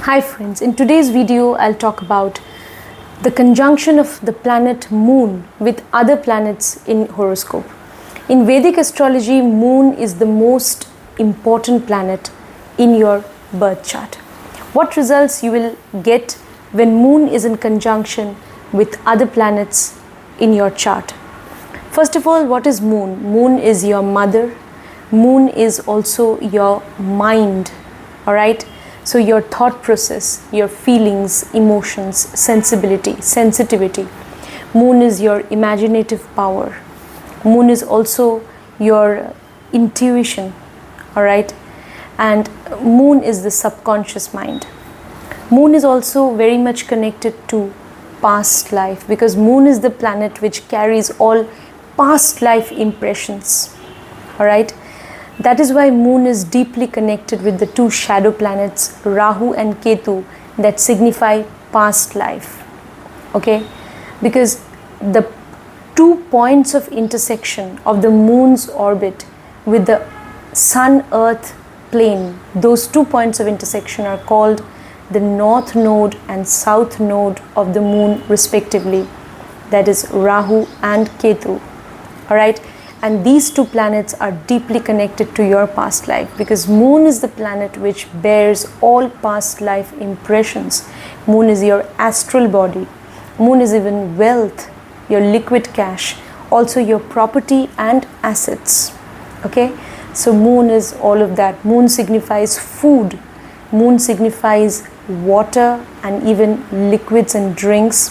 Hi friends, in today's video I'll talk about the conjunction of the planet Moon with other planets in horoscope. In Vedic astrology, Moon is the most important planet in your birth chart. What results you will get when Moon is in conjunction with other planets in your chart? First of all, what is Moon? Moon is your mother. Moon is also your mind, all right? So your thought process, your feelings, emotions, sensitivity. Moon is your imaginative power. Moon is also your intuition, all right? And Moon is the subconscious mind. Moon is also very much connected to past life because Moon is the planet which carries all past life impressions, all right? That is why Moon is deeply connected with the two shadow planets Rahu and Ketu that signify past life, okay? Because the 2 points of intersection of the Moon's orbit with the Sun-Earth plane, those 2 points of intersection are called the North Node and South Node of the Moon respectively. That is Rahu and Ketu, all right? And these two planets are deeply connected to your past life because Moon is the planet which bears all past life impressions. Moon is your astral body. Moon is even wealth, your liquid cash, also your property and assets. Okay? So Moon is all of that. Moon signifies food. Moon signifies water and even liquids and drinks.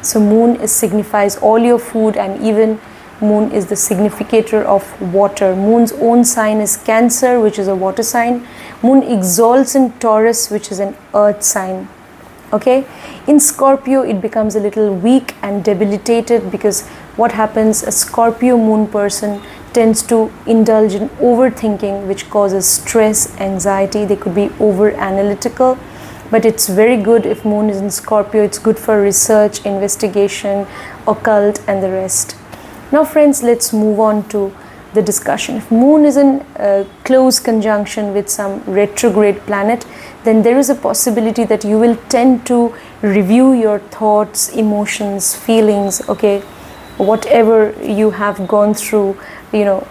So Moon signifies all your food, and even Moon is the significator of water. Moon's own sign is Cancer, which is a water sign. Moon exalts in Taurus, which is an earth sign. Okay? In Scorpio, it becomes a little weak and debilitated because what happens, a Scorpio Moon person tends to indulge in overthinking, which causes stress, anxiety. They could be over analytical. But it's very good if Moon is in Scorpio. It's good for research, investigation, occult, and the rest. Now friends, let's move on to the discussion. If Moon is in close conjunction with some retrograde planet, then there is a possibility that you will tend to review your thoughts, emotions, feelings, okay, whatever you have gone through, you know,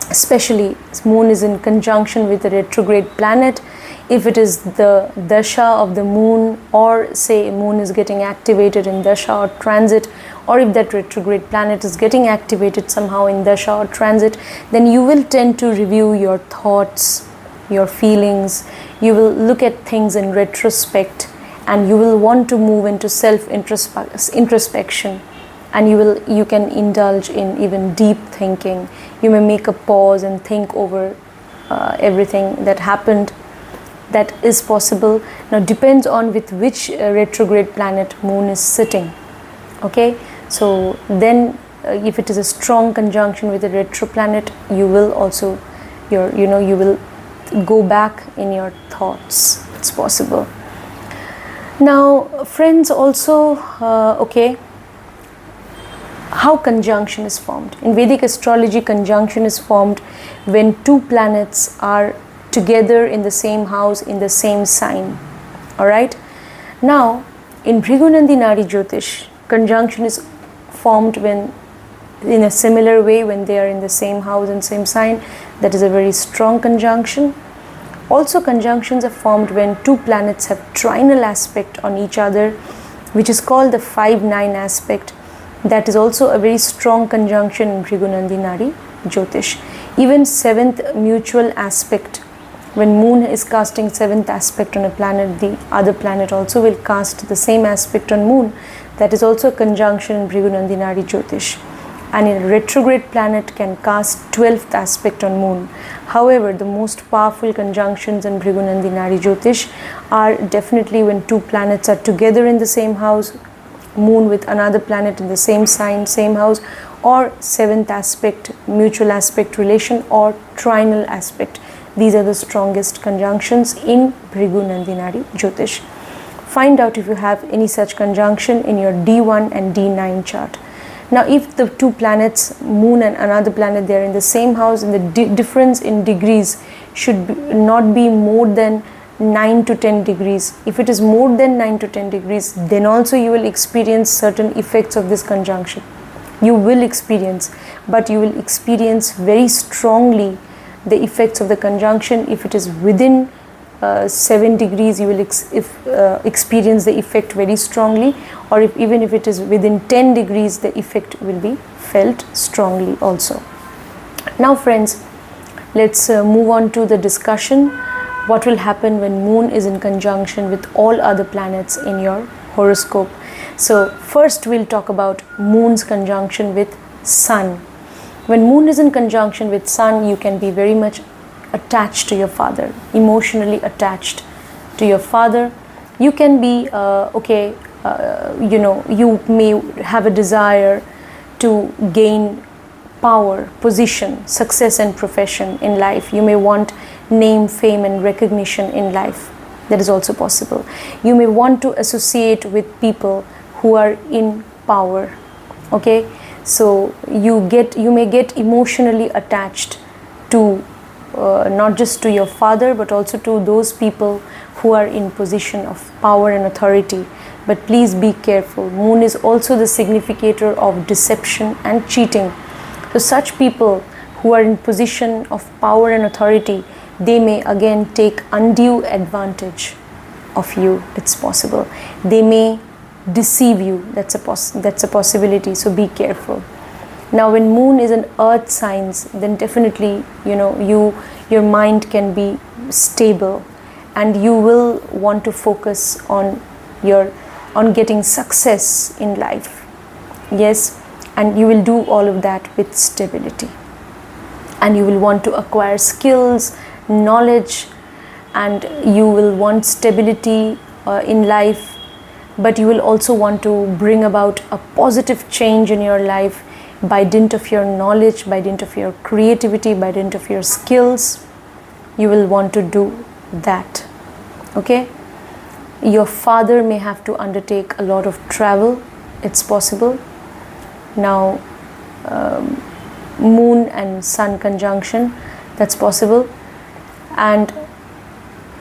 especially Moon is in conjunction with a retrograde planet. If it is the dasha of the Moon, or say Moon is getting activated in dasha or transit, or if that retrograde planet is getting activated somehow in dasha or transit, then you will tend to review your thoughts, your feelings. You will look at things in retrospect, and you will want to move into self-introspection, and you can indulge in even deep thinking. You may make a pause and think over everything that happened. That is possible. Now depends on with which retrograde planet Moon is sitting, okay? So then if it is a strong conjunction with a retro planet, you will also you will go back in your thoughts. It's possible. Now friends, also okay, how conjunction is formed. In Vedic astrology, conjunction is formed when two planets are together in the same house, in the same sign, all right? Now in Bhrigunandinari Jyotish, conjunction is formed when, in a similar way, when they are in the same house and same sign. That is a very strong conjunction. Also conjunctions are formed when two planets have trinal aspect on each other, which is called the 5-9 aspect. That is also a very strong conjunction in Bhrigunandinari Jyotish. Even 7th mutual aspect, when Moon is casting 7th aspect on a planet, the other planet also will cast the same aspect on Moon. That is also a conjunction in Bhrigunandinari Jyotish. And a retrograde planet can cast 12th aspect on Moon. However, the most powerful conjunctions in Bhrigunandinari Jyotish are definitely when two planets are together in the same house, Moon with another planet in the same sign, same house, or 7th aspect, mutual aspect relation, or trinal aspect. These are the strongest conjunctions in Bhrigunandinari Jyotish. Find out if you have any such conjunction in your D1 and D9 chart. Now if the two planets, Moon and another planet, they are in the same house, and the difference in degrees should not be more than 9 to 10 degrees. If it is more than 9 to 10 degrees, then also you will experience certain effects of this conjunction. You will experience, but you will experience very strongly the effects of the conjunction. If it is within 7 degrees, you will experience the effect very strongly, or even if it is within 10 degrees, the effect will be felt strongly also. Now friends, let's move on to the discussion. What will happen when moon is in conjunction with all other planets in your horoscope? So first we'll talk about moon's conjunction with sun. When moon is in conjunction with sun, you can be very much attached to your father, emotionally attached to your father. You can be you may have a desire to gain power, position, success and profession in life. You may want name, fame and recognition in life. That is also possible. You may want to associate with people who are in power. Okay, so you may get emotionally attached to not just to your father, but also to those people who are in position of power and authority. But please be careful. Moon is also the significator of deception and cheating. So such people who are in position of power and authority, they may again take undue advantage of you. It's possible. They may deceive you. That's a possibility. So be careful. Now when moon is in earth signs, then definitely your mind can be stable, and you will want to focus on getting success in life. Yes, and you will do all of that with stability, and you will want to acquire skills, knowledge, and you will want stability in life, but you will also want to bring about a positive change in your life by dint of your knowledge, by dint of your creativity, by dint of your skills. You will want to do that. Okay, your father may have to undertake a lot of travel. It's possible. Now moon and sun conjunction, that's possible. And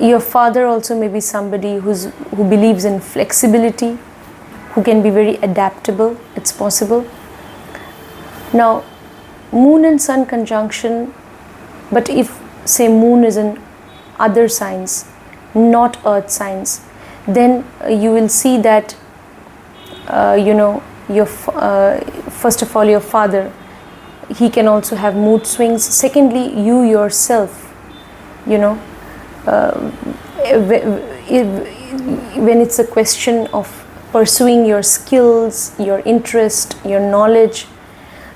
your father also may be somebody who believes in flexibility, who can be very adaptable. It's possible. Now moon and sun conjunction, but if say moon is in other signs, not earth signs, then you will see that first of all, your father, he can also have mood swings. Secondly, you yourself, when it's a question of pursuing your skills, your interest, your knowledge,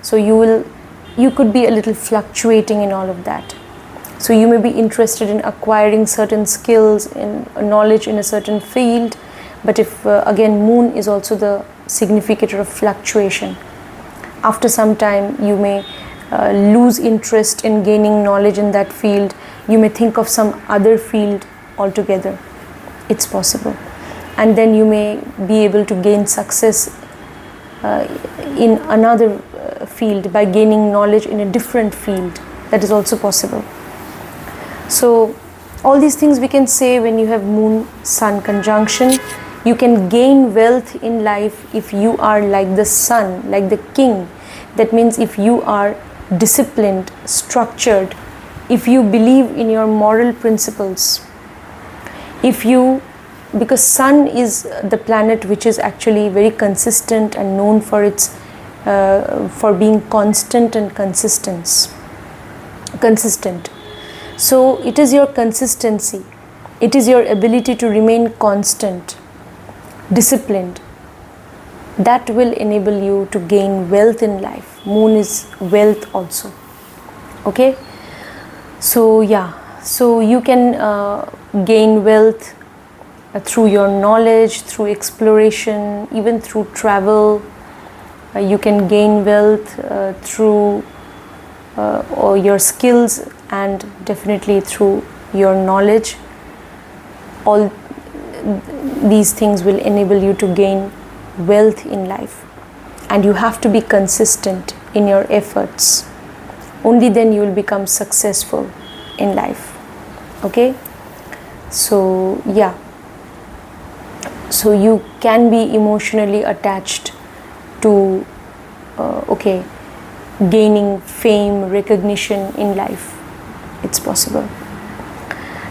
so you could be a little fluctuating in all of that. So you may be interested in acquiring certain skills and knowledge in a certain field, but if again moon is also the significator of fluctuation, after some time you may lose interest in gaining knowledge in that field. You may think of some other field altogether. It's possible. And then you may be able to gain success in another field by gaining knowledge in a different field. That is also possible. So all these things we can say when you have moon sun conjunction. You can gain wealth in life if you are like the sun, like the king. That means if you are disciplined, structured, if you believe in your moral principles, because sun is the planet which is actually very consistent and known for its for being constant and consistent. So it is your consistency, it is your ability to remain constant, disciplined, that will enable you to gain wealth in life. Moon is wealth also. Okay, so yeah, so you can gain wealth through your knowledge, through exploration, even through travel. You can gain wealth through or your skills, and definitely through your knowledge. All these things will enable you to gain wealth in life, and you have to be consistent in your efforts. Only then you will become successful in life. Okay, So yeah, so you can be emotionally attached to gaining fame, recognition in life. It's possible.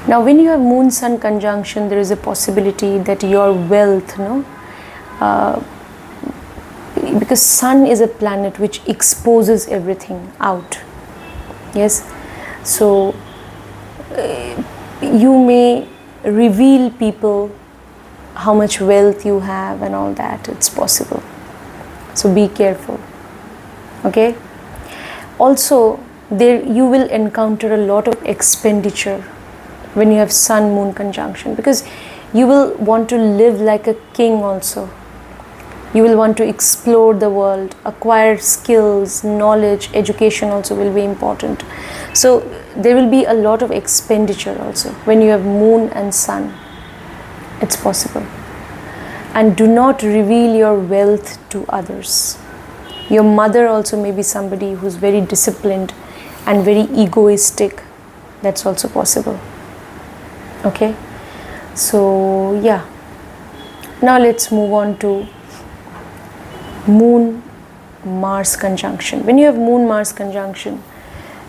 Now when you have Moon Sun conjunction, there is a possibility that your wealth, because Sun is a planet which exposes everything out. Yes, so you may reveal people how much wealth you have and all that. It's possible. So be careful. Okay. Also, there you will encounter a lot of expenditure when you have Sun Moon conjunction, because you will want to live like a king also. You will want to explore the world, acquire skills, knowledge, education also will be important. So there will be a lot of expenditure also when you have Moon and Sun. It's possible. And do not reveal your wealth to others. Your mother also may be somebody who's very disciplined and very egoistic. That's also possible. Okay. So yeah. Now let's move on to Moon Mars conjunction. When you have Moon Mars conjunction,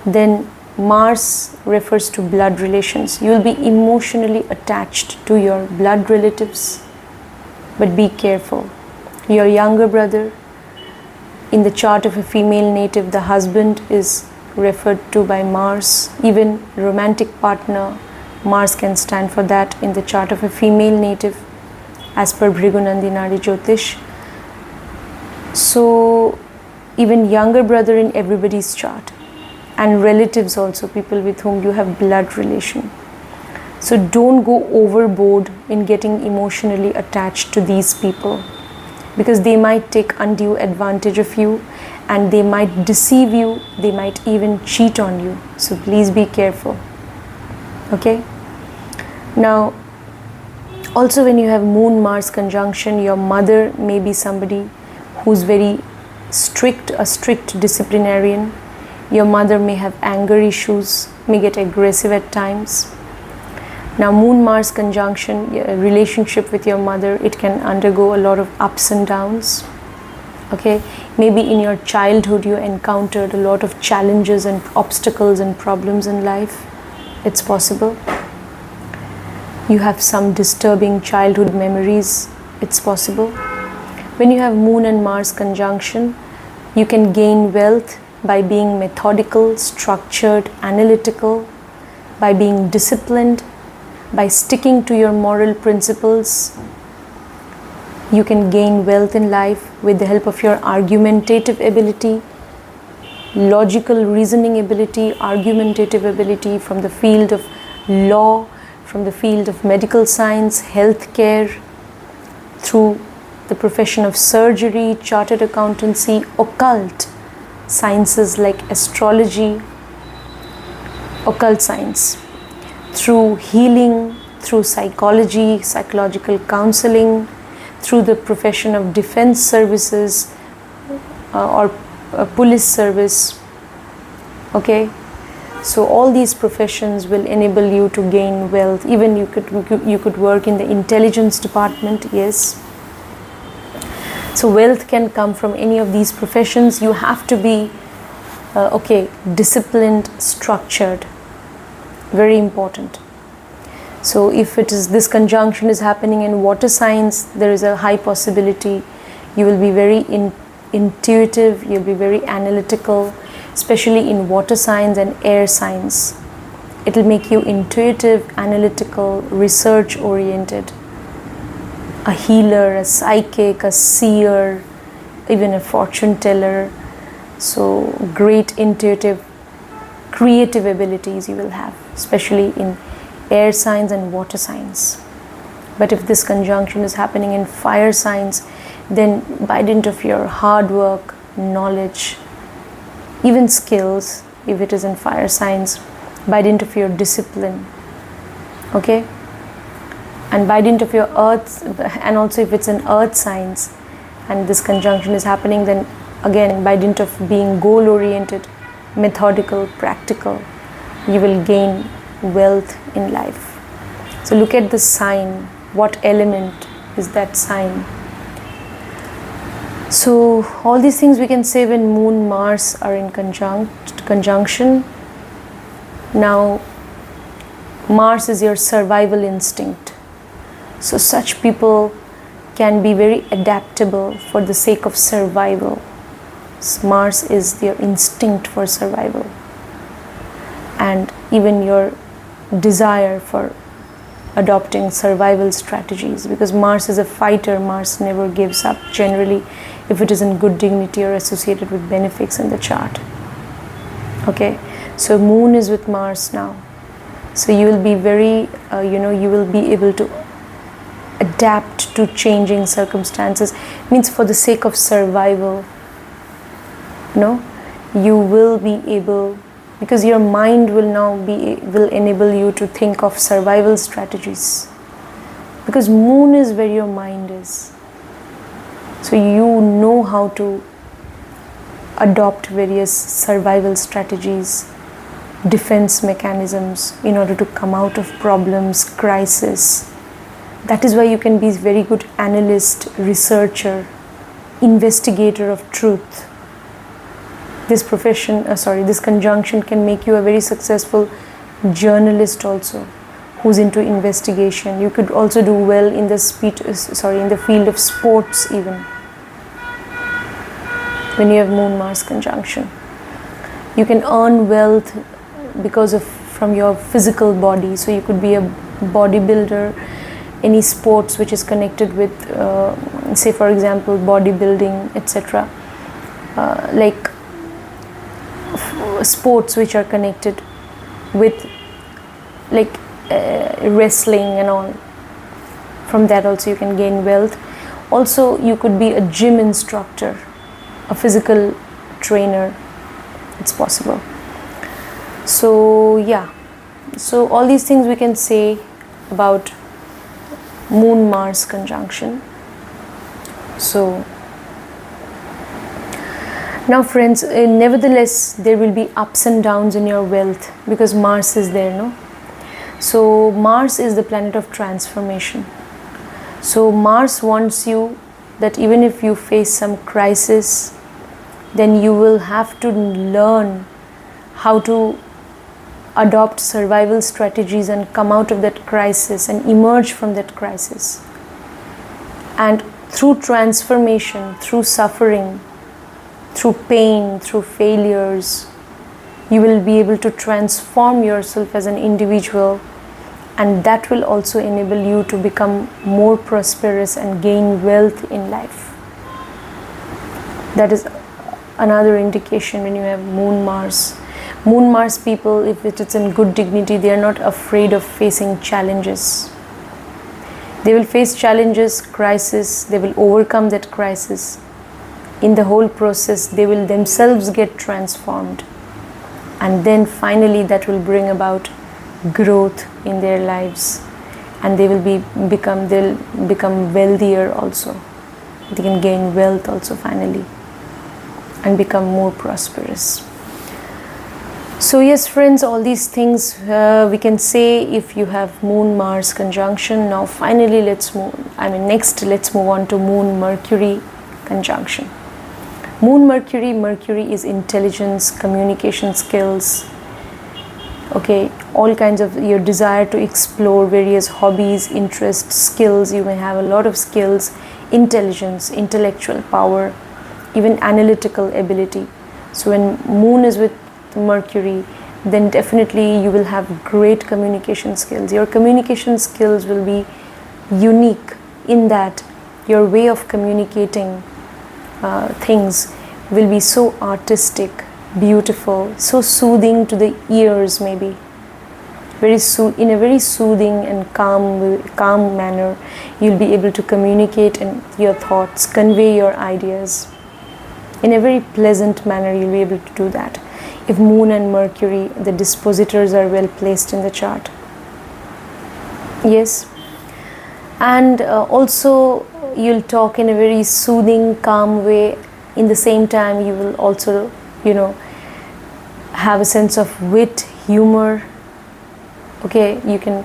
then Mars refers to blood relations. You will be emotionally attached to your blood relatives, but be careful. Your younger brother, in the chart of a female native, the husband is referred to by Mars. Even romantic partner, Mars can stand for that in the chart of a female native, as per Bhrigunandinari Jyotish. So even younger brother in everybody's chart, and relatives also, people with whom you have blood relation. So don't go overboard in getting emotionally attached to these people, because they might take undue advantage of you and they might deceive you, they might even cheat on you. So please be careful. Okay. Now also when you have Moon Mars conjunction, your mother may be somebody who's very strict, a strict disciplinarian. Your mother may have anger issues, may get aggressive at times. Now Moon Mars conjunction, a relationship with your mother, it can undergo a lot of ups and downs. Okay, maybe in your childhood you encountered a lot of challenges and obstacles and problems in life. It's possible. You have some disturbing childhood memories. It's possible. When you have Moon and Mars conjunction, you can gain wealth by being methodical, structured, analytical, by being disciplined, by sticking to your moral principles. You can gain wealth in life with the help of your argumentative ability, logical reasoning ability, argumentative ability from the field of law, from the field of medical science, healthcare, through the profession of surgery, chartered accountancy, occult sciences like astrology, occult science, through healing, through psychology, psychological counseling, through the profession of defense services or police service. Okay, so all these professions will enable you to gain wealth. Even you could work in the intelligence department. Yes. So wealth can come from any of these professions. You have to be disciplined, structured. Very important. So if it is, this conjunction is happening in water signs, there is a high possibility you will be very intuitive, you'll be very analytical, especially in water signs and air signs. It will make you intuitive, analytical, research oriented, a healer, a psychic, a seer, even a fortune teller. So great intuitive, creative abilities you will have, especially in air signs and water signs. But if this conjunction is happening in fire signs, then by dint of your hard work, knowledge, even skills, if it is in fire signs, by dint of your discipline, okay, and by dint of your earth, and also if it's in earth signs and this conjunction is happening, then again by dint of being goal oriented, methodical, practical, you will gain wealth in life. So So look at the sign. What element is that sign? So all these things we can say when Moon, Mars are in conjunction. Now Mars is your survival instinct. So such people can be very adaptable for the sake of survival. Mars is their instinct for survival. And even your desire for adopting survival strategies, because Mars is a fighter. Mars never gives up generally if it is in good dignity or associated with benefics in the chart. Okay, so Moon is with Mars now, so you will be very you will be able to adapt to changing circumstances. Means for the sake of survival, you will be able, because your mind will enable you to think of survival strategies, because Moon is where your mind is. So you know how to adopt various survival strategies, defense mechanisms in order to come out of problems, crisis. That is why you can be a very good analyst, researcher, investigator of truth. This this conjunction can make you a very successful journalist also, who's into investigation. You could also do well in the field of sports even, when you have Moon Mars conjunction. You can earn wealth from your physical body. So you could be a bodybuilder, any sports which is connected with say for example bodybuilding, etc. Like sports which are connected with like wrestling and all. From that also you can gain wealth. Also you could be a gym instructor, a physical trainer. It's possible. So yeah, so all these things we can say about Moon Mars conjunction. So now friends, nevertheless there will be ups and downs in your wealth, because Mars is there, no? So Mars is the planet of transformation. So Mars wants you that even if you face some crisis, then you will have to learn how to adopt survival strategies and come out of that crisis and emerge from that crisis. And through transformation, through suffering, through pain, through failures, you will be able to transform yourself as an individual, and that will also enable you to become more prosperous and gain wealth in life. That is another indication when you have Moon Mars. Moon Mars people, if it is in good dignity, they are not afraid of facing challenges. They will face challenges, crisis, they will overcome that crisis. In the whole process, they will themselves get transformed. And then finally that will bring about growth in their lives. And they will become wealthier also. They can gain wealth also finally and become more prosperous. So yes friends, all these things we can say if you have Moon Mars conjunction. Now finally let's move on to Moon Mercury conjunction. Moon Mercury is intelligence, communication skills, okay, all kinds of your desire to explore various hobbies, interests, skills. You may have a lot of skills, intelligence, intellectual power, even analytical ability. So when Moon is with Mercury, then definitely you will have great communication skills. Your communication skills will be unique in that your way of communicating things will be so artistic, beautiful, so soothing to the ears, maybe in a very soothing and calm manner. You'll be able to communicate your thoughts, convey your ideas in a very pleasant manner. You'll be able to do that if Moon and Mercury, the dispositors, are well placed in the chart. Yes, and also you'll talk in a very soothing, calm way. In the same time, you will also, have a sense of wit, humor. Okay, you can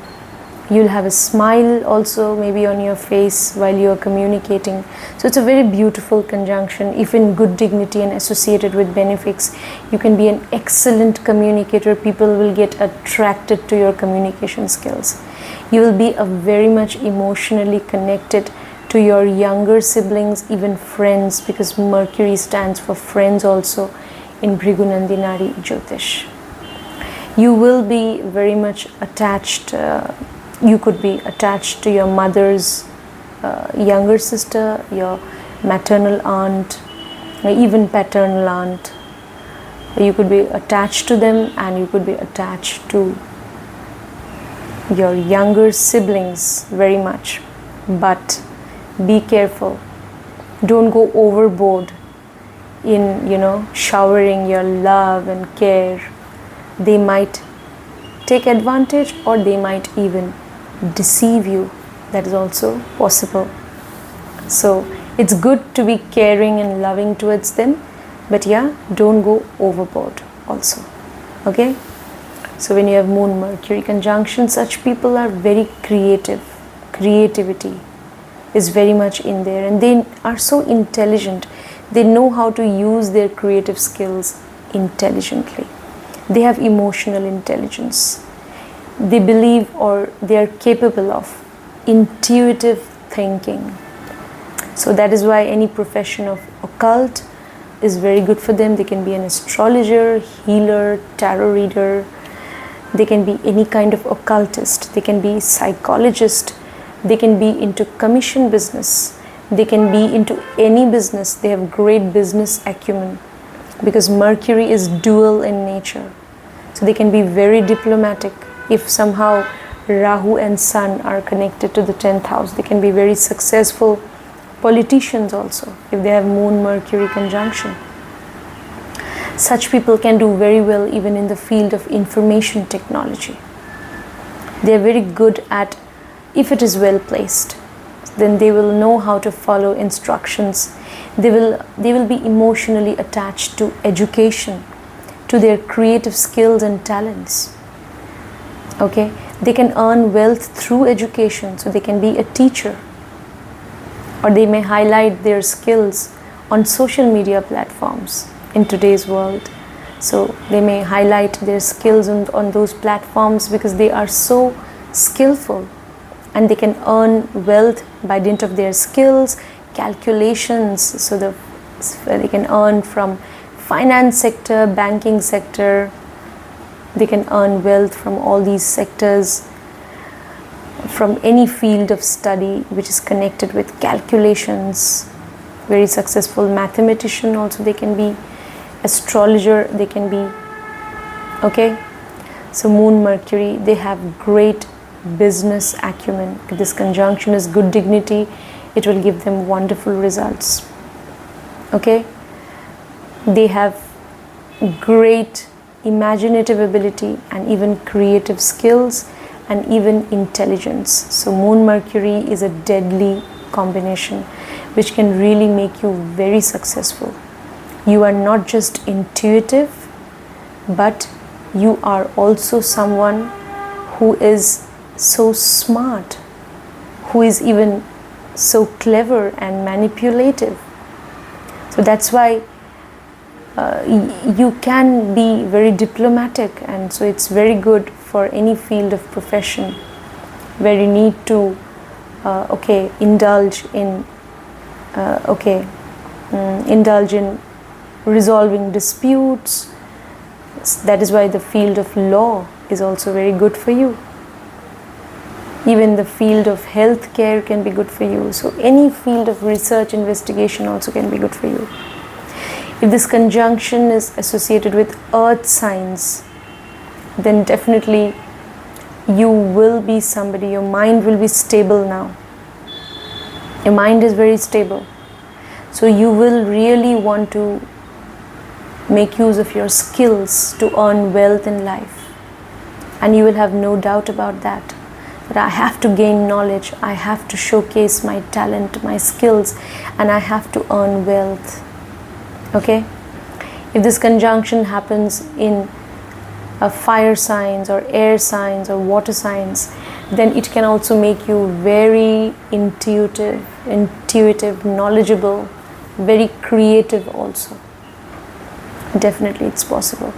You'll have a smile also maybe on your face while you are communicating. So it's a very beautiful conjunction. If in good dignity and associated with benefics, you can be an excellent communicator. People will get attracted to your communication skills. You will be a very much emotionally connected to your younger siblings, even friends, because Mercury stands for friends also in Bhrigunandinari Jyotish. You will be very much attached. You could be attached to your mother's younger sister, your maternal aunt, or even paternal aunt. You could be attached to them, and you could be attached to your younger siblings very much. But be careful. Don't go overboard in, showering your love and care. They might take advantage, or they might even deceive you. That is also possible. So it's good to be caring and loving towards them, but don't go overboard also. Okay? So when you have Moon Mercury conjunction, such people are very creative. Creativity is very much in there, and they are so intelligent. They know how to use their creative skills intelligently. They have emotional intelligence. They believe, or they are capable of intuitive thinking. So that is why any profession of occult is very good for them. They can be an astrologer, healer, tarot reader. They can be any kind of occultist. They can be psychologist. They can be into commission business. They can be into any business. They have great business acumen because Mercury is dual in nature. So they can be very diplomatic. If somehow Rahu and Sun are connected to the 10th house, they can be very successful politicians also if they have Moon Mercury conjunction. Such people can do very well even in the field of information technology. They are very good at, if it is well placed, then they will know how to follow instructions. They will be emotionally attached to education, to their creative skills and talents. Okay, they can earn wealth through education, so they can be a teacher, or they may highlight their skills on social media platforms in today's world. So they may highlight their skills on those platforms because they are so skillful, and they can earn wealth by dint of their skills, calculations. So they can earn from finance sector, banking sector. They can earn wealth from all these sectors, from any field of study which is connected with calculations. Very successful mathematician also they can be, astrologer they can be. Okay, so Moon Mercury, they have great business acumen. If this conjunction is good dignity, it will give them wonderful results. Okay, they have great imaginative ability and even creative skills and even intelligence. So Moon Mercury is a deadly combination which can really make you very successful. You are not just intuitive, but you are also someone who is so smart, who is even so clever and manipulative. So that's why you can be very diplomatic, and so it's very good for any field of profession where you need to indulge in resolving disputes. That is why the field of law is also very good for you. Even the field of healthcare can be good for you. So any field of research investigation also can be good for you. If this conjunction is associated with earth signs, then definitely you will be somebody, your mind will be stable now. Your mind is very stable. So you will really want to make use of your skills to earn wealth in life. And you will have no doubt about that. That I have to gain knowledge, I have to showcase my talent, my skills, and I have to earn wealth. Okay, if this conjunction happens in fire signs or air signs or water signs, then it can also make you very intuitive, knowledgeable, very creative also. Definitely it's possible.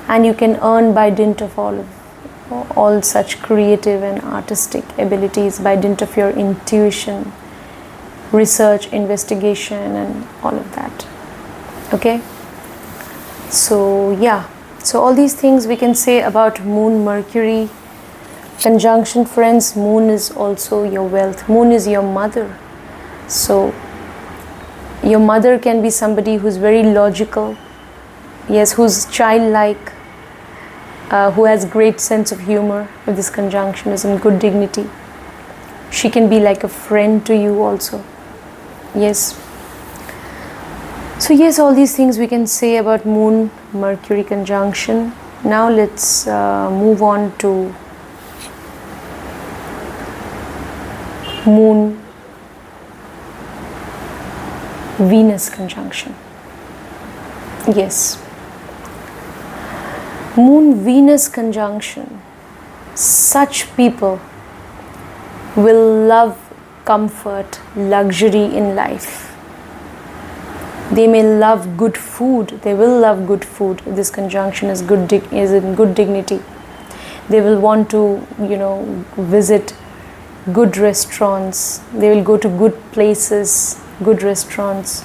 And you can earn by dint of all such creative and artistic abilities, by dint of your intuition, research, investigation, and all of that. Okay? So yeah, so all these things we can say about Moon Mercury conjunction. Friends, Moon is also your wealth. Moon is your mother. So your mother can be somebody who's very logical, yes, who's childlike, who has great sense of humor. If this conjunction is in good dignity, she can be like a friend to you also. Yes. So yes, all these things we can say about Moon Mercury conjunction. Now let's move on to Moon Venus conjunction. Yes. Moon Venus conjunction. Such people will love comfort, luxury in life. They may love good food. They will love good food. This conjunction is in good dignity. They will want to, visit good restaurants. They will go to good places, good restaurants.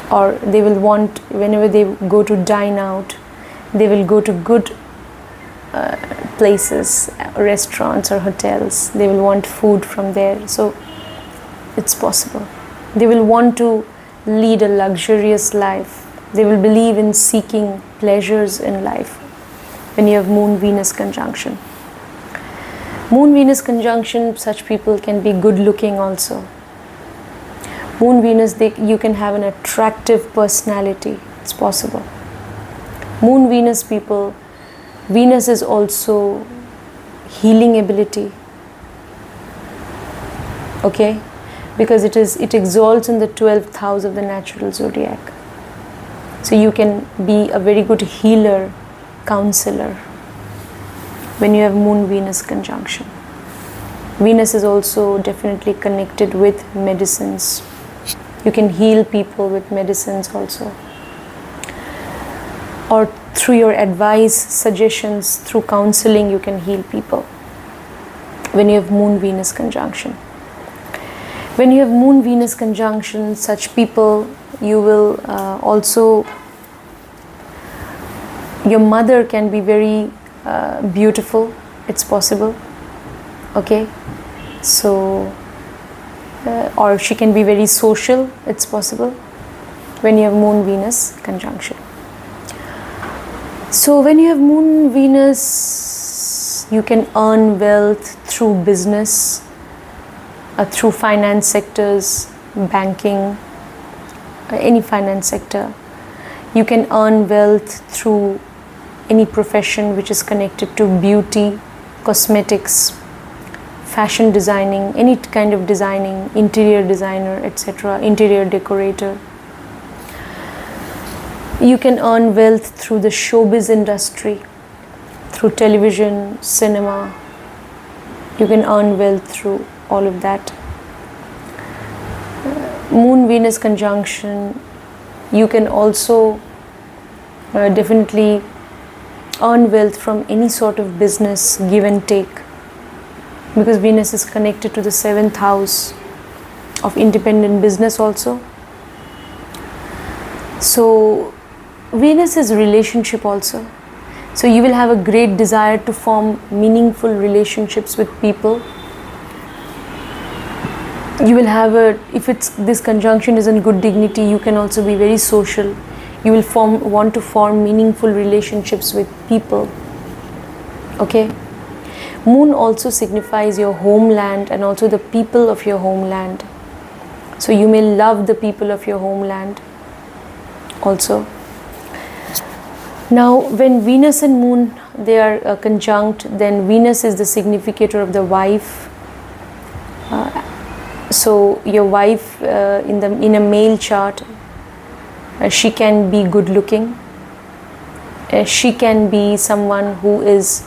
Or they will want, whenever they go to dine out, they will go to good places, restaurants or hotels. They will want food from there. So it's possible. They will want to lead a luxurious life. They will believe in seeking pleasures in life when you have Moon Venus conjunction. Moon Venus conjunction, such people can be good looking also. Moon Venus, you can have an attractive personality. It's possible. Moon Venus people, Venus is also healing ability. Okay? Because it exalts in the 12th house of the natural zodiac. So you can be a very good healer, counselor when you have Moon Venus conjunction. Venus is also definitely connected with medicines. You can heal people with medicines also. Or through your advice, suggestions, through counseling, you can heal people when you have Moon Venus conjunction. When you have Moon Venus conjunction, such people, you will also, your mother can be very beautiful. It's possible. Okay? So, or she can be very social. It's possible when you have Moon Venus conjunction. So when you have Moon Venus, you can earn wealth through business, through finance sectors, banking, any finance sector. You can earn wealth through any profession which is connected to beauty, cosmetics, fashion designing, any kind of designing, interior designer, etc., interior decorator. You can earn wealth through the showbiz industry, through television, cinema. You can earn wealth through all of that. Moon Venus conjunction, you can also definitely earn wealth from any sort of business, give and take, because Venus is connected to the 7th house of independent business also. So Venus is relationship also. So you will have a great desire to form meaningful relationships with people. You will have if this conjunction is in good dignity, you can also be very social. You will want to form meaningful relationships with people. Okay? Moon also signifies your homeland and also the people of your homeland. So you may love the people of your homeland also. Now, when Venus and Moon, they are conjunct, then Venus is the significator of the wife. So your wife in a male chart, she can be good looking. She can be someone who is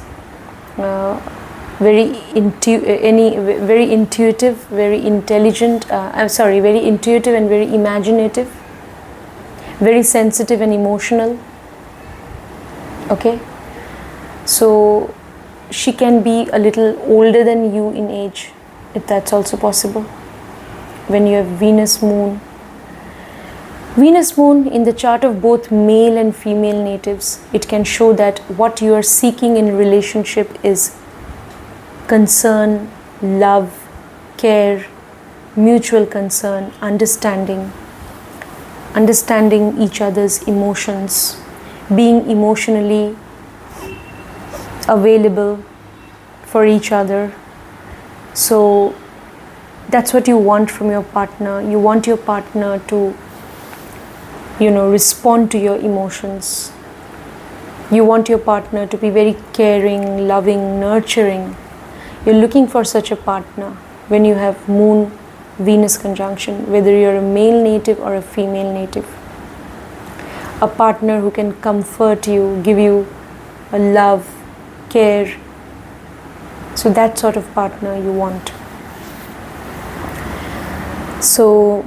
very intuitive, very intelligent, very intuitive and very imaginative, very sensitive and emotional. Okay, so she can be a little older than you in age, if that's also possible. When you have Venus Moon in the chart of both male and female natives, it can show that what you are seeking in relationship is concern, love, care, mutual concern, understanding each other's emotions, being emotionally available for each other. So that's what you want from your partner. You want your partner to, respond to your emotions. You want your partner to be very caring, loving, nurturing. You're looking for such a partner when you have Moon Venus conjunction, whether you're a male native or a female native. A partner who can comfort you, give you a love, care. So that sort of partner you want. So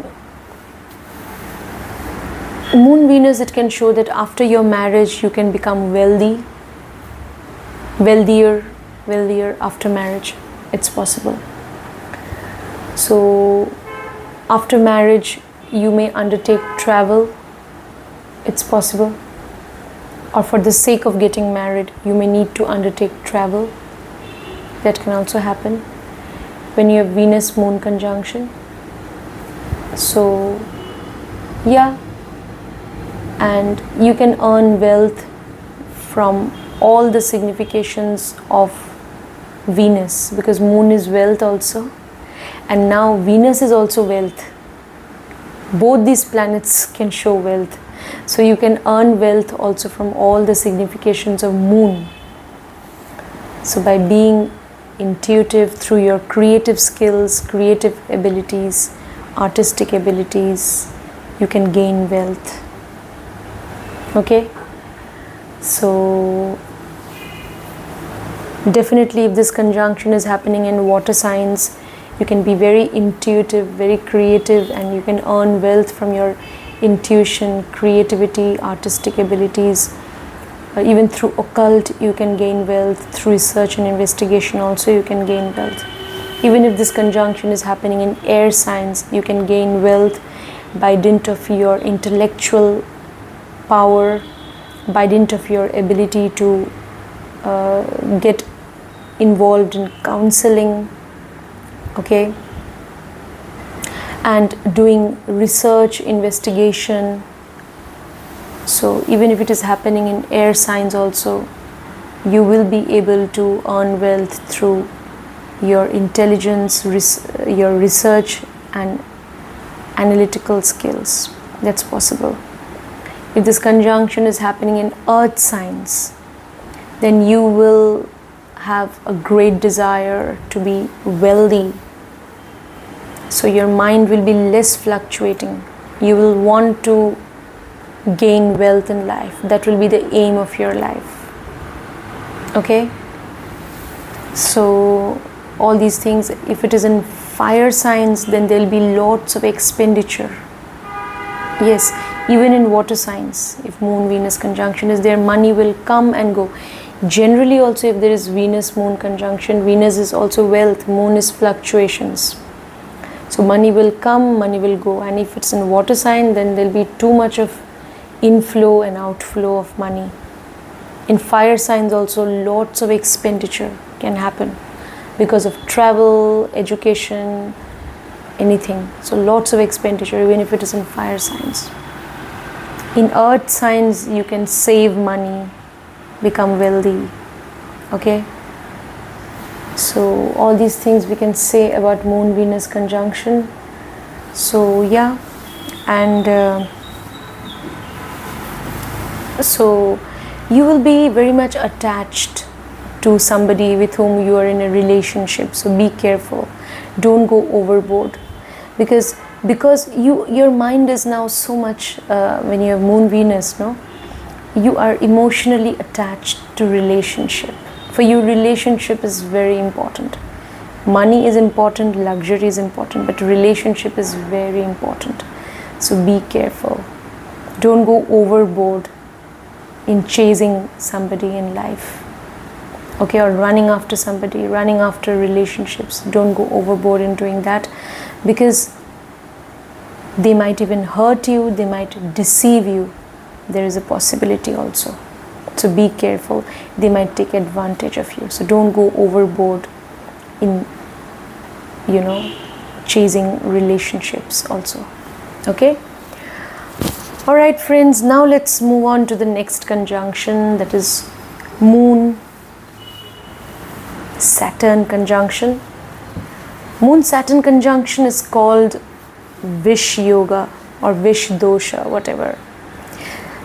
Moon Venus, it can show that after your marriage you can become wealthier after marriage. It's possible. So after marriage you may undertake travel. It's possible. Or for the sake of getting married you may need to undertake travel. That can also happen when you have Venus Moon conjunction. So yeah, and you can earn wealth from all the significations of Venus, because Moon is wealth also, and now Venus is also wealth. Both these planets can show wealth, so you can earn wealth also from all the significations of Moon. So by being intuitive through your creative skills, creative abilities, artistic abilities, you can gain wealth. Okay, so definitely if this conjunction is happening in water signs, you can be very intuitive, very creative, and you can earn wealth from your intuition, creativity, artistic abilities. Even through occult you can gain wealth. Through research and investigation also you can gain wealth. Even if this conjunction is happening in air signs, you can gain wealth by dint of your intellectual power, by dint of your ability to get involved in counseling, okay, and doing research, investigation. So even if it is happening in air signs also, you will be able to earn wealth through your intelligence, your research and analytical skills. That's possible. If this conjunction is happening in earth signs, then you will have a great desire to be wealthy. So your mind will be less fluctuating. You will want to gain wealth in life. That will be the aim of your life. Okay? So all these things, if it is in fire signs, then there will be lots of expenditure. Yes, even in water signs, if Moon Venus conjunction is there, money will come and go. Generally also, if there is Venus Moon conjunction, Venus is also wealth, Moon is fluctuations. So money will come, money will go. And if it's in water sign, then there will be too much of inflow and outflow of money. In fire signs also, lots of expenditure can happen because of travel, education, anything. So lots of expenditure, even if it is in fire signs. In earth signs, you can save money, become wealthy. Okay? So all these things we can say about Moon Venus conjunction. So yeah, and so you will be very much attached to somebody with whom you are in a relationship. So be careful, don't go overboard, because your mind is now so much when you have Moon Venus, no, you are emotionally attached to relationship. For you, relationship is very important. Money is important, luxury is important, but relationship is very important. So be careful. Don't go overboard in chasing somebody in life. Okay, or running after somebody, running after relationships. Don't go overboard in doing that, because they might even hurt you, they might deceive you. There is a possibility also. So be careful. They might take advantage of you. So don't go overboard in, chasing relationships also. Okay? Alright friends, now let's move on to the next conjunction, that is Moon Saturn conjunction. Moon Saturn conjunction is called Vish Yoga or Vish Dosha, whatever.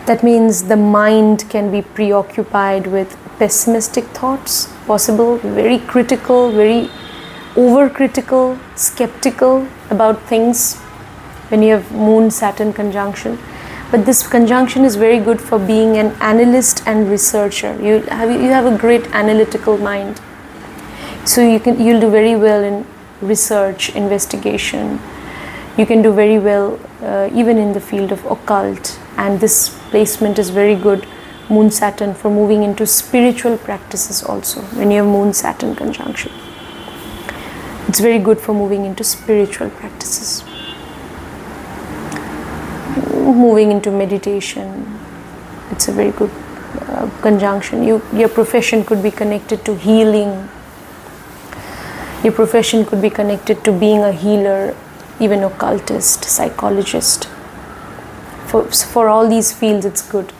That means the mind can be preoccupied with pessimistic thoughts, possible, very critical, very overcritical, skeptical about things when you have Moon Saturn conjunction. But this conjunction is very good for being an analyst and researcher. You have a great analytical mind. So you'll do very well in research, investigation. You can do very well even in the field of occult. And this placement is very good, Moon Saturn, for moving into spiritual practices also. When you have Moon Saturn conjunction, it's very good for moving into spiritual practices, moving into meditation. It's a very good conjunction. Your profession could be connected to healing. Your profession could be connected to being a healer, even occultist, psychologist. For all these fields, it's good.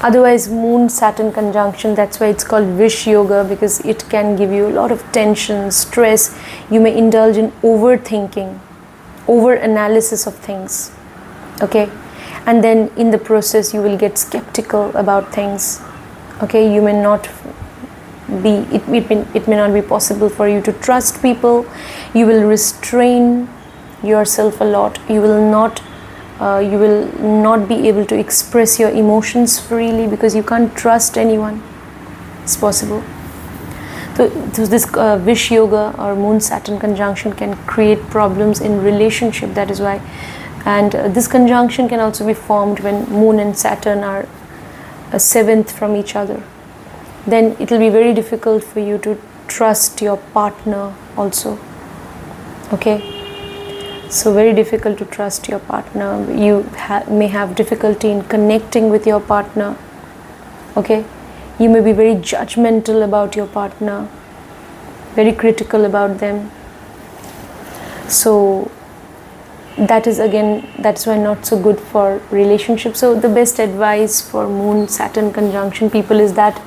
Otherwise, Moon Saturn conjunction, that's why it's called Vish Yoga, because it can give you a lot of tension, stress. You may indulge in overthinking, over analysis of things. Okay, and then in the process you will get skeptical about things. Okay, you may not be, it may not be possible for you to trust people. You will restrain yourself a lot. You will not be able to express your emotions freely, because you can't trust anyone. It's possible. So this Vish Yoga or Moon Saturn conjunction can create problems in relationship. That is why. And this conjunction can also be formed when Moon and Saturn are a seventh from each other. Then it will be very difficult for you to trust your partner also. Okay. So very difficult to trust your partner. You may have difficulty in connecting with your partner. Okay. You may be very judgmental about your partner, very critical about them. So that's why not so good for relationships. So the best advice for Moon Saturn conjunction people is that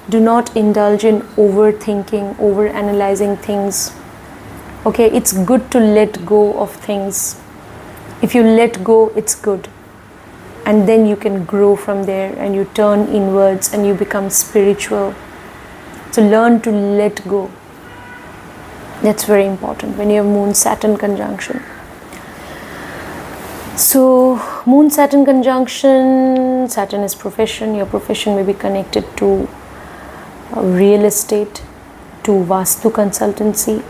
do not indulge in overthinking, over analyzing things. Okay, it's good to let go of things. If you let go, it's good. And then you can grow from there and you turn inwards and you become spiritual. So learn to let go. That's very important when you have Moon Saturn conjunction. So Moon Saturn conjunction, Saturn is profession. Your profession may be connected to real estate, to Vastu consultancy.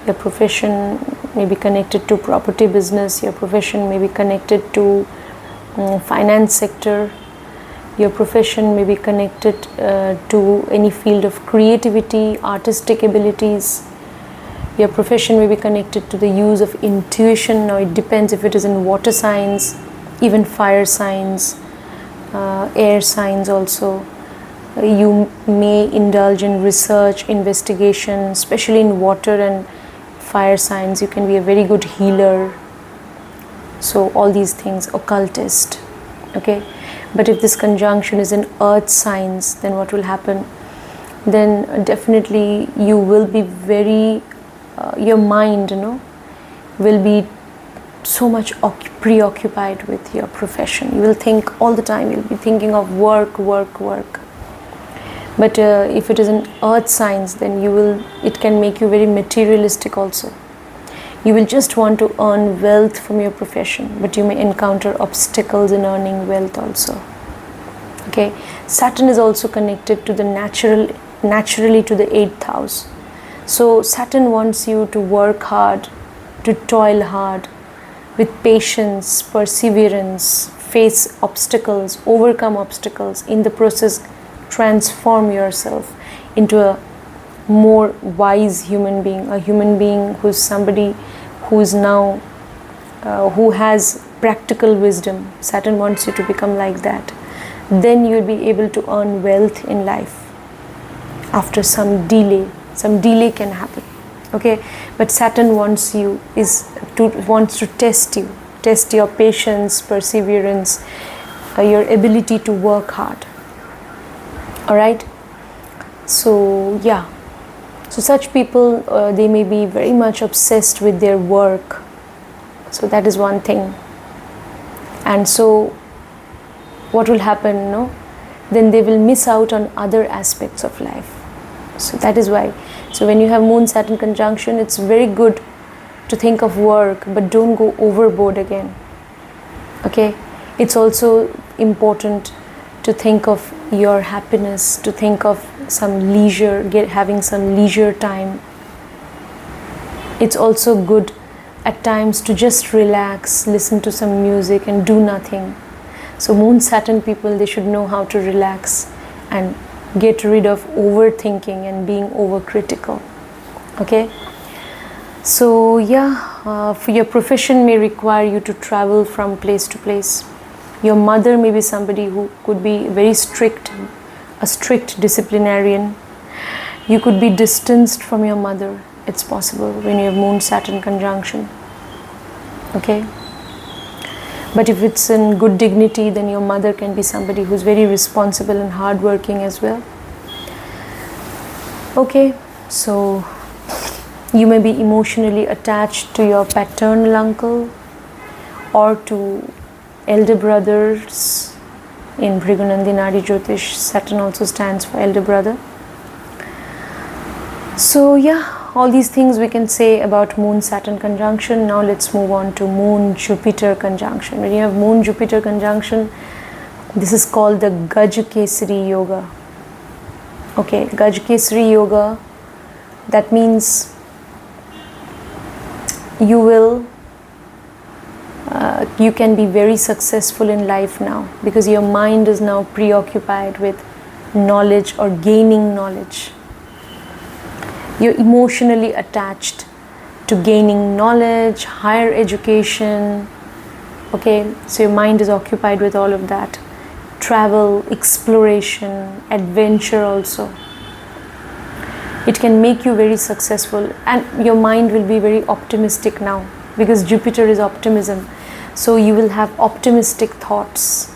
Your profession may be connected to property business. Your profession may be connected to finance sector. Your profession may be connected to any field of creativity, artistic abilities. Your profession may be connected to the use of intuition. Now it depends if it is in water signs, even fire signs, air signs also. You may indulge in research, investigation, especially in water and fire signs. You can be a very good healer. So all these things, occultist. Okay, but if this conjunction is in earth signs, then what will happen? Then definitely you will be very your mind, will be so much preoccupied with your profession. You will think all the time. You'll be thinking of work. But if it is in earth signs, then it can make you very materialistic also. You will just want to earn wealth from your profession, but you may encounter obstacles in earning wealth also. Okay, Saturn is also connected to the naturally to the 8th house. So Saturn wants you to work hard, to toil hard, with patience, perseverance, face obstacles, overcome obstacles, in the process transform yourself into a more wise human being, a human being who's somebody who's now who has practical wisdom. Saturn wants you to become like that. Then you'll be able to earn wealth in life after some delay. Some delay can happen, okay, but Saturn wants to test your patience, perseverance, your ability to work hard. All right, so yeah, so such people, they may be very much obsessed with their work. So that is one thing. And so what will happen, no? Then they will miss out on other aspects of life. So that is why. So when you have Moon Saturn conjunction, it's very good to think of work, but don't go overboard again. Okay? It's also important to think of your happiness, to think of some leisure, having some leisure time. It's also good at times to just relax, listen to some music and do nothing. So Moon Saturn people, they should know how to relax and get rid of overthinking and being overcritical. Okay, so yeah, for your profession may require you to travel from place to place. Your mother may be somebody who could be very strict, a strict disciplinarian. You could be distanced from your mother. It's possible when you have Moon Saturn conjunction. Okay, but if it's in good dignity, then your mother can be somebody who's very responsible and hardworking as well. Okay, so you may be emotionally attached to your paternal uncle or to elder brothers. In Bhrigunandinadi Jyotish, Saturn also stands for elder brother. So yeah, all these things we can say about Moon Saturn conjunction. Now let's move on to Moon Jupiter conjunction. When you have Moon Jupiter conjunction, this is called the Gaj-Kesari Yoga. Okay, Gaj-Kesari Yoga, that means you can be very successful in life now, because your mind is now preoccupied with knowledge or gaining knowledge. You're emotionally attached to gaining knowledge, higher education. Okay, so your mind is occupied with all of that. Travel, exploration, adventure also. It can make you very successful, and your mind will be very optimistic now, because Jupiter is optimism. So you will have optimistic thoughts,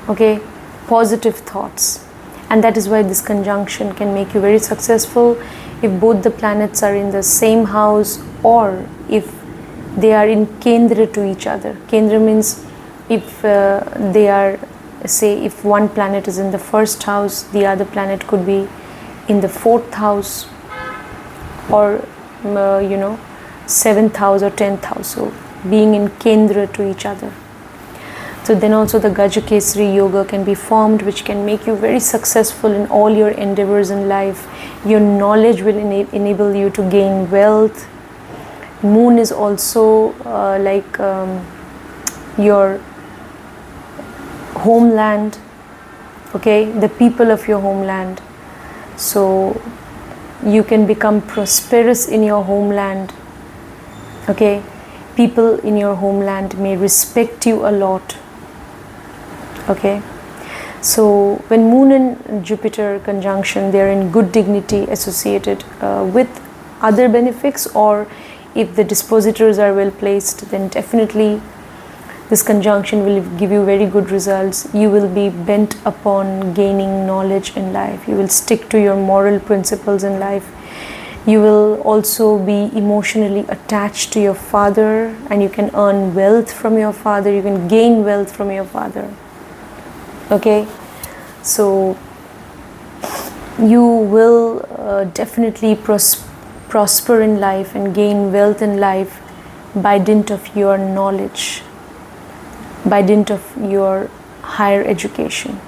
okay, positive thoughts, and that is why this conjunction can make you very successful if both the planets are in the same house, or if they are in Kendra to each other. Kendra means if they are, say, if one planet is in the first house, the other planet could be in the 4th house, or 7th house or 10th house. So being in Kendra to each other. So then also the Gaj-Kesari Yoga can be formed, which can make you very successful in all your endeavors in life. Your knowledge will enable you to gain wealth. Moon is also your homeland, okay, the people of your homeland. So you can become prosperous in your homeland, okay. People in your homeland may respect you a lot, okay. So when Moon and Jupiter conjunction, they are in good dignity associated with other benefics, or if the dispositors are well placed, then definitely this conjunction will give you very good results. You will be bent upon gaining knowledge in life. You will stick to your moral principles in life. You will also be emotionally attached to your father, and you can earn wealth from your father. You can gain wealth from your father. Okay, so you will definitely prosper in life and gain wealth in life by dint of your knowledge, by dint of your higher education,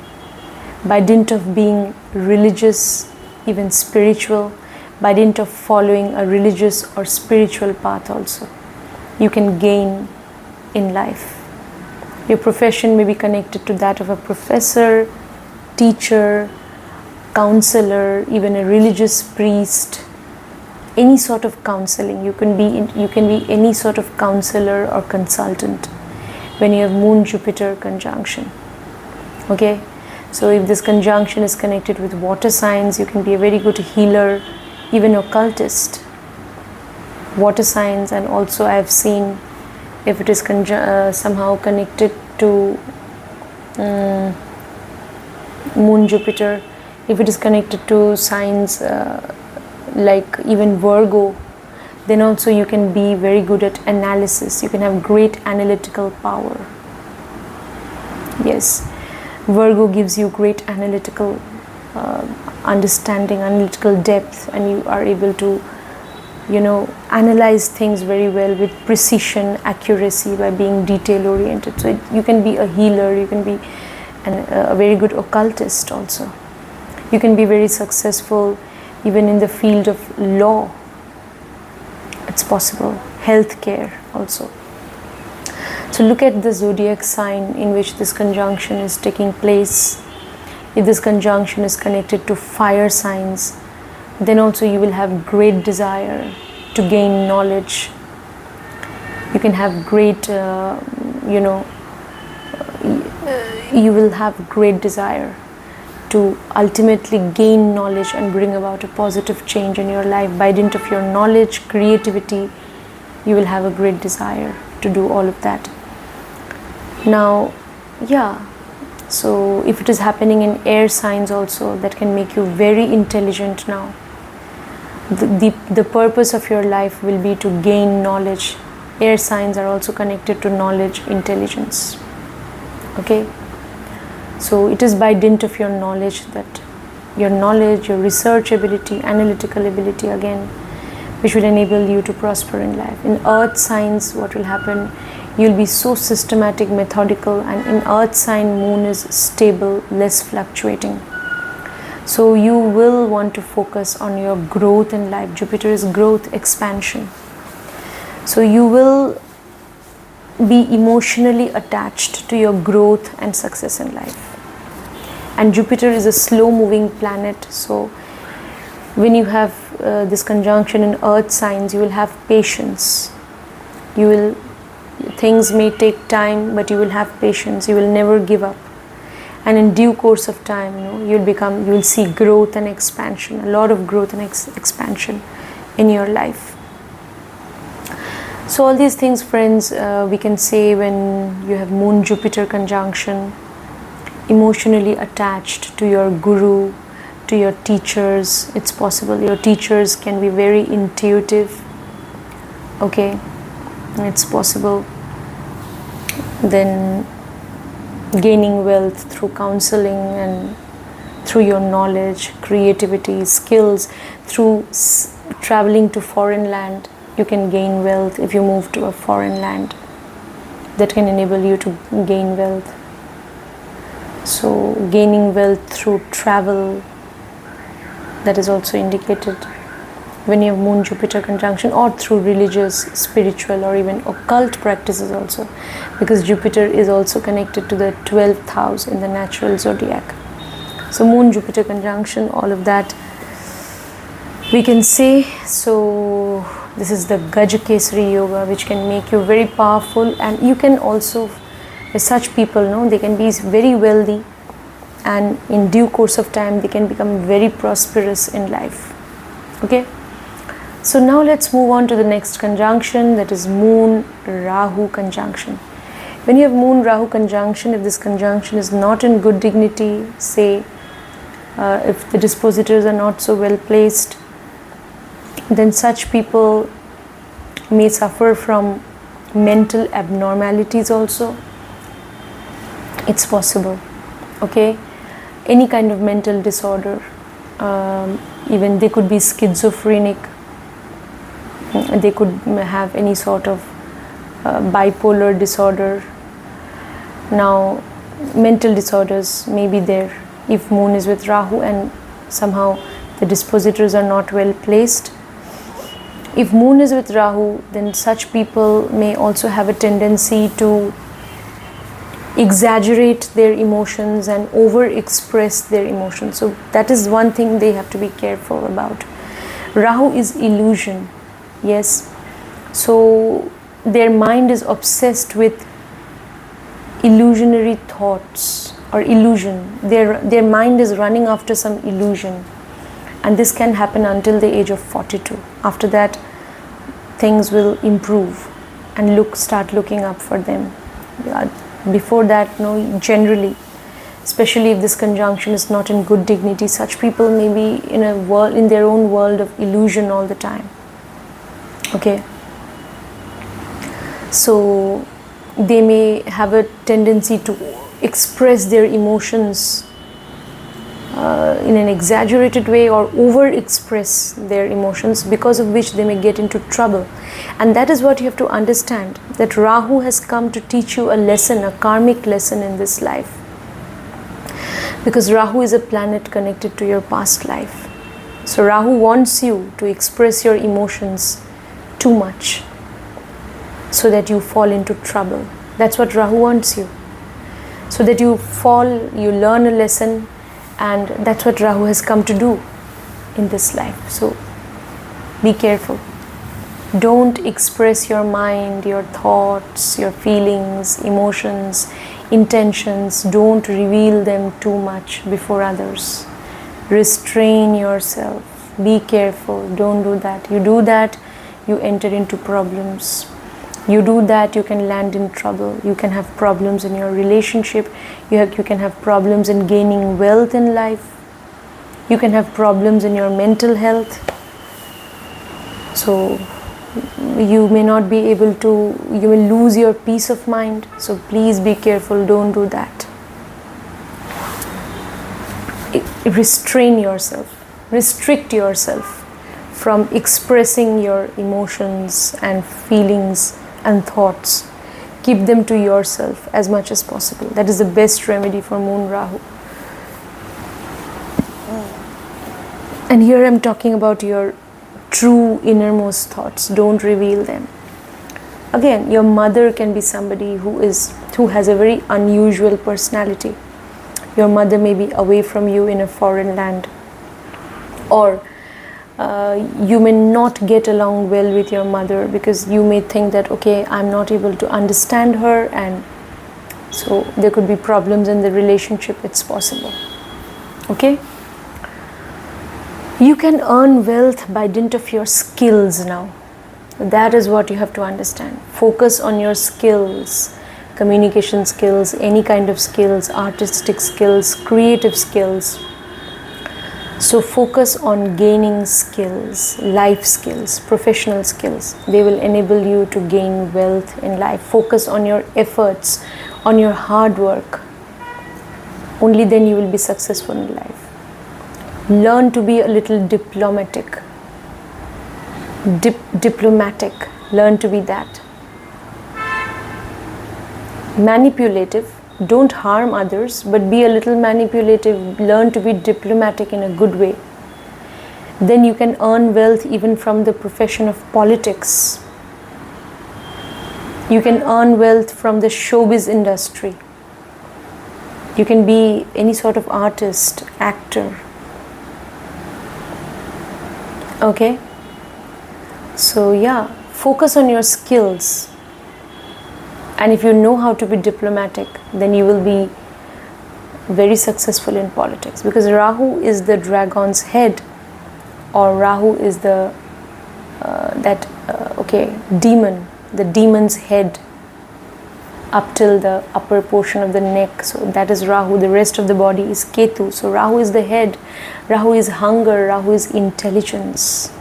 by dint of being religious even spiritual, by dint of following a religious or spiritual path also. You can gain in life. Your profession may be connected to that of a professor, teacher, counselor, even a religious priest, any sort of counseling. You can be any sort of counselor or consultant when you have Moon Jupiter conjunction. Okay, so if this conjunction is connected with water signs, you can be a very good healer, even occultist. Water signs, and also I have seen if it is somehow connected to Moon Jupiter, if it is connected to signs like even Virgo, then also you can be very good at analysis. You can have great analytical power. Yes, Virgo gives you great analytical understanding, analytical depth, and you are able to, analyze things very well with precision, accuracy, by being detail oriented. So you can be a healer, you can be a very good occultist also. You can be very successful even in the field of law. It's possible. Healthcare also. So look at the zodiac sign in which this conjunction is taking place. If this conjunction is connected to fire signs, then also you will have great desire to gain knowledge. You can have great, you will have great desire to ultimately gain knowledge and bring about a positive change in your life. By dint of your knowledge, creativity, you will have a great desire to do all of that. Now, so if it is happening in air signs also, that can make you very intelligent now. The purpose of your life will be to gain knowledge. Air signs are also connected to knowledge, intelligence. Okay? So it is by dint of your knowledge, your research ability, analytical ability again, which will enable you to prosper in life. In earth signs, what will happen? You'll be so systematic, methodical, and in earth sign, moon is stable, less fluctuating. So you will want to focus on your growth in life. Jupiter is growth, expansion. So you will be emotionally attached to your growth and success in life. And Jupiter is a slow moving planet, so when you have this conjunction in earth signs, you will have patience. Things may take time, but you will have patience. You will never give up, and in due course of time, you will see growth and expansion, a lot of growth and expansion in your life. So all these things, friends, we can say when you have Moon Jupiter conjunction, emotionally attached to your guru, to your teachers. It's possible your teachers can be very intuitive. Okay, it's possible. Then gaining wealth through counseling and through your knowledge, creativity, skills, through traveling to foreign land. You can gain wealth if you move to a foreign land. That can enable you to gain wealth. So gaining wealth through travel, that is also indicated when you have Moon Jupiter conjunction, or through religious, spiritual, or even occult practices also, because Jupiter is also connected to the 12th house in the natural zodiac. So Moon Jupiter conjunction, all of that we can say. So this is the Gajakesari yoga, which can make you very powerful, and you can also, such people, they can be very wealthy, and in due course of time they can become very prosperous in life. Okay, so now let's move on to the next conjunction, that is Moon Rahu conjunction. When you have Moon Rahu conjunction, if this conjunction is not in good dignity, say if the dispositors are not so well placed, then such people may suffer from mental abnormalities also. It's possible. Okay, any kind of mental disorder, even they could be schizophrenic, they could have any sort of bipolar disorder. Now mental disorders may be there if Moon is with Rahu, and somehow The dispositors are not well placed. If moon is with Rahu, then such people may also have a tendency to exaggerate their emotions and over express their emotions. So that is one thing they have to be careful about. Rahu is illusion, yes. So their mind is obsessed with illusionary thoughts or illusion. Their mind is running after some illusion, and this can happen until the age of 42. After that, things will improve and start looking up for them. Before that, no, generally, especially if this conjunction is not in good dignity, such people may be in their own world of illusion all the time. Okay, so they may have a tendency to express their emotions in an exaggerated way or over express their emotions, because of which they may get into trouble. And that is what you have to understand, that Rahu has come to teach you a lesson, a karmic lesson in this life, because Rahu is a planet connected to your past life. So Rahu wants you to express your emotions too much so that you fall into trouble. That's what Rahu wants you, so that you learn a lesson. And that's what Rahu has come to do in this life. So be careful. Don't express your mind, your thoughts, your feelings, emotions, intentions. Don't reveal them too much before others. Restrain yourself. Be careful. Don't do that. You do that, you enter into problems. You do that, you can land in trouble. You can have problems in your relationship. You can have problems in gaining wealth in life. You can have problems in your mental health. So you may not be able to, you will lose your peace of mind. So please be careful, don't do that. Restrain yourself, restrict yourself from expressing your emotions and feelings and thoughts. Keep them to yourself as much as possible. That is the best remedy for Moon Rahu. And here I'm talking about your true innermost thoughts. Don't reveal them. Again, your mother can be somebody who has a very unusual personality. Your mother may be away from you in a foreign land, or you may not get along well with your mother because you may think that, okay, I'm not able to understand her, and so there could be problems in the relationship. It's possible. Okay? You can earn wealth by dint of your skills now. That is what you have to understand. Focus on your skills, communication skills, any kind of skills, artistic skills, creative skills. So focus on gaining skills, life skills, professional skills. They will enable you to gain wealth in life. Focus on your efforts, on your hard work. Only then you will be successful in life. Learn to be a little diplomatic. Diplomatic. Learn to be that. Manipulative. Don't harm others, but be a little manipulative. Learn to be diplomatic in a good way. Then you can earn wealth even from the profession of politics. You can earn wealth from the showbiz industry. You can be any sort of artist, actor. Okay? So yeah, focus on your skills. And if you know how to be diplomatic, then you will be very successful in politics. Because Rahu is the dragon's head, or Rahu is the demon, the demon's head up till the upper portion of the neck. So that is Rahu. The rest of the body is Ketu. So Rahu is the head. Rahu is hunger. Rahu is intelligence.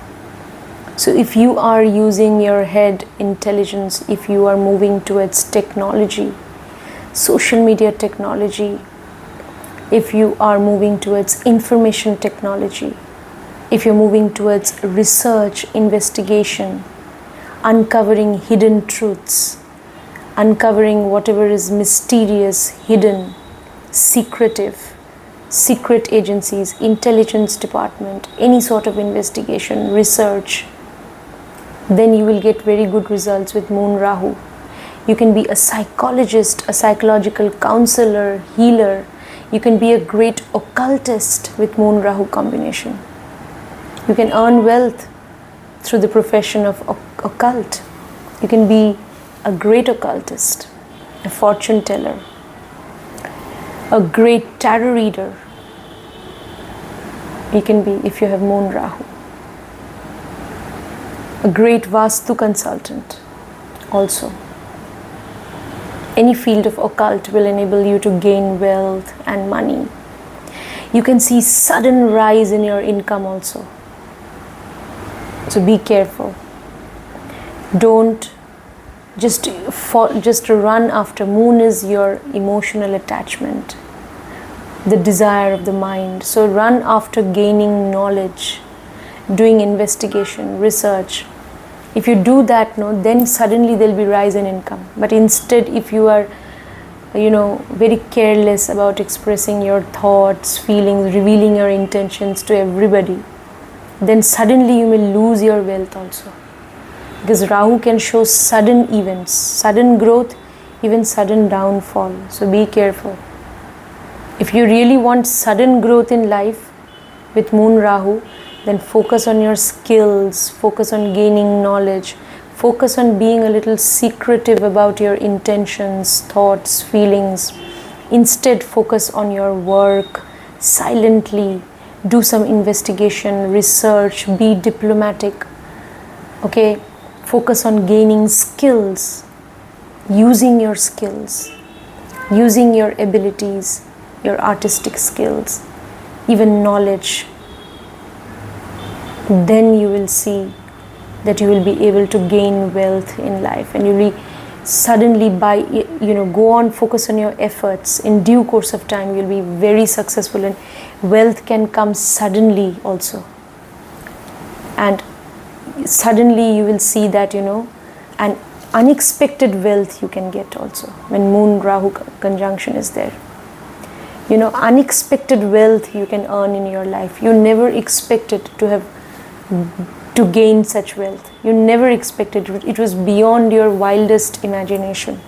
So if you are using your head, intelligence, if you are moving towards technology, social media technology, if you are moving towards information technology, if you're moving towards research, investigation, uncovering hidden truths, uncovering whatever is mysterious, hidden, secretive, secret agencies, intelligence department, any sort of investigation, research, then you will get very good results with Moon Rahu. You can be a psychologist, a psychological counselor, healer. You can be a great occultist with Moon Rahu combination. You can earn wealth through the profession of occult. You can be a great occultist, a fortune teller, a great tarot reader. You can be, if you have Moon Rahu, a great Vastu consultant also. Any field of occult will enable you to gain wealth and money. You can see sudden rise in your income also. So be careful. Don't just run after. Moon is your emotional attachment, the desire of the mind. So run after gaining knowledge, doing investigation, research. If you do that, then suddenly there'll be rise in income. But instead, if you are, very careless about expressing your thoughts, feelings, revealing your intentions to everybody, then suddenly you may lose your wealth also. Because Rahu can show sudden events, sudden growth, even sudden downfall. So be careful. If you really want sudden growth in life with Moon Rahu, then focus on your skills, focus on gaining knowledge, focus on being a little secretive about your intentions, thoughts, feelings. Instead, focus on your work silently. Do some investigation, research, be diplomatic. Okay, focus on gaining skills, using your skills, using your abilities, your artistic skills, even knowledge. Then you will see that you will be able to gain wealth in life, and you will suddenly go on, focus on your efforts. In due course of time, you will be very successful, and wealth can come suddenly also. And suddenly you will see that, an unexpected wealth you can get also when Moon Rahu conjunction is there. Unexpected wealth you can earn in your life. You never expected to gain such wealth. You never expected it. It was beyond your wildest imagination.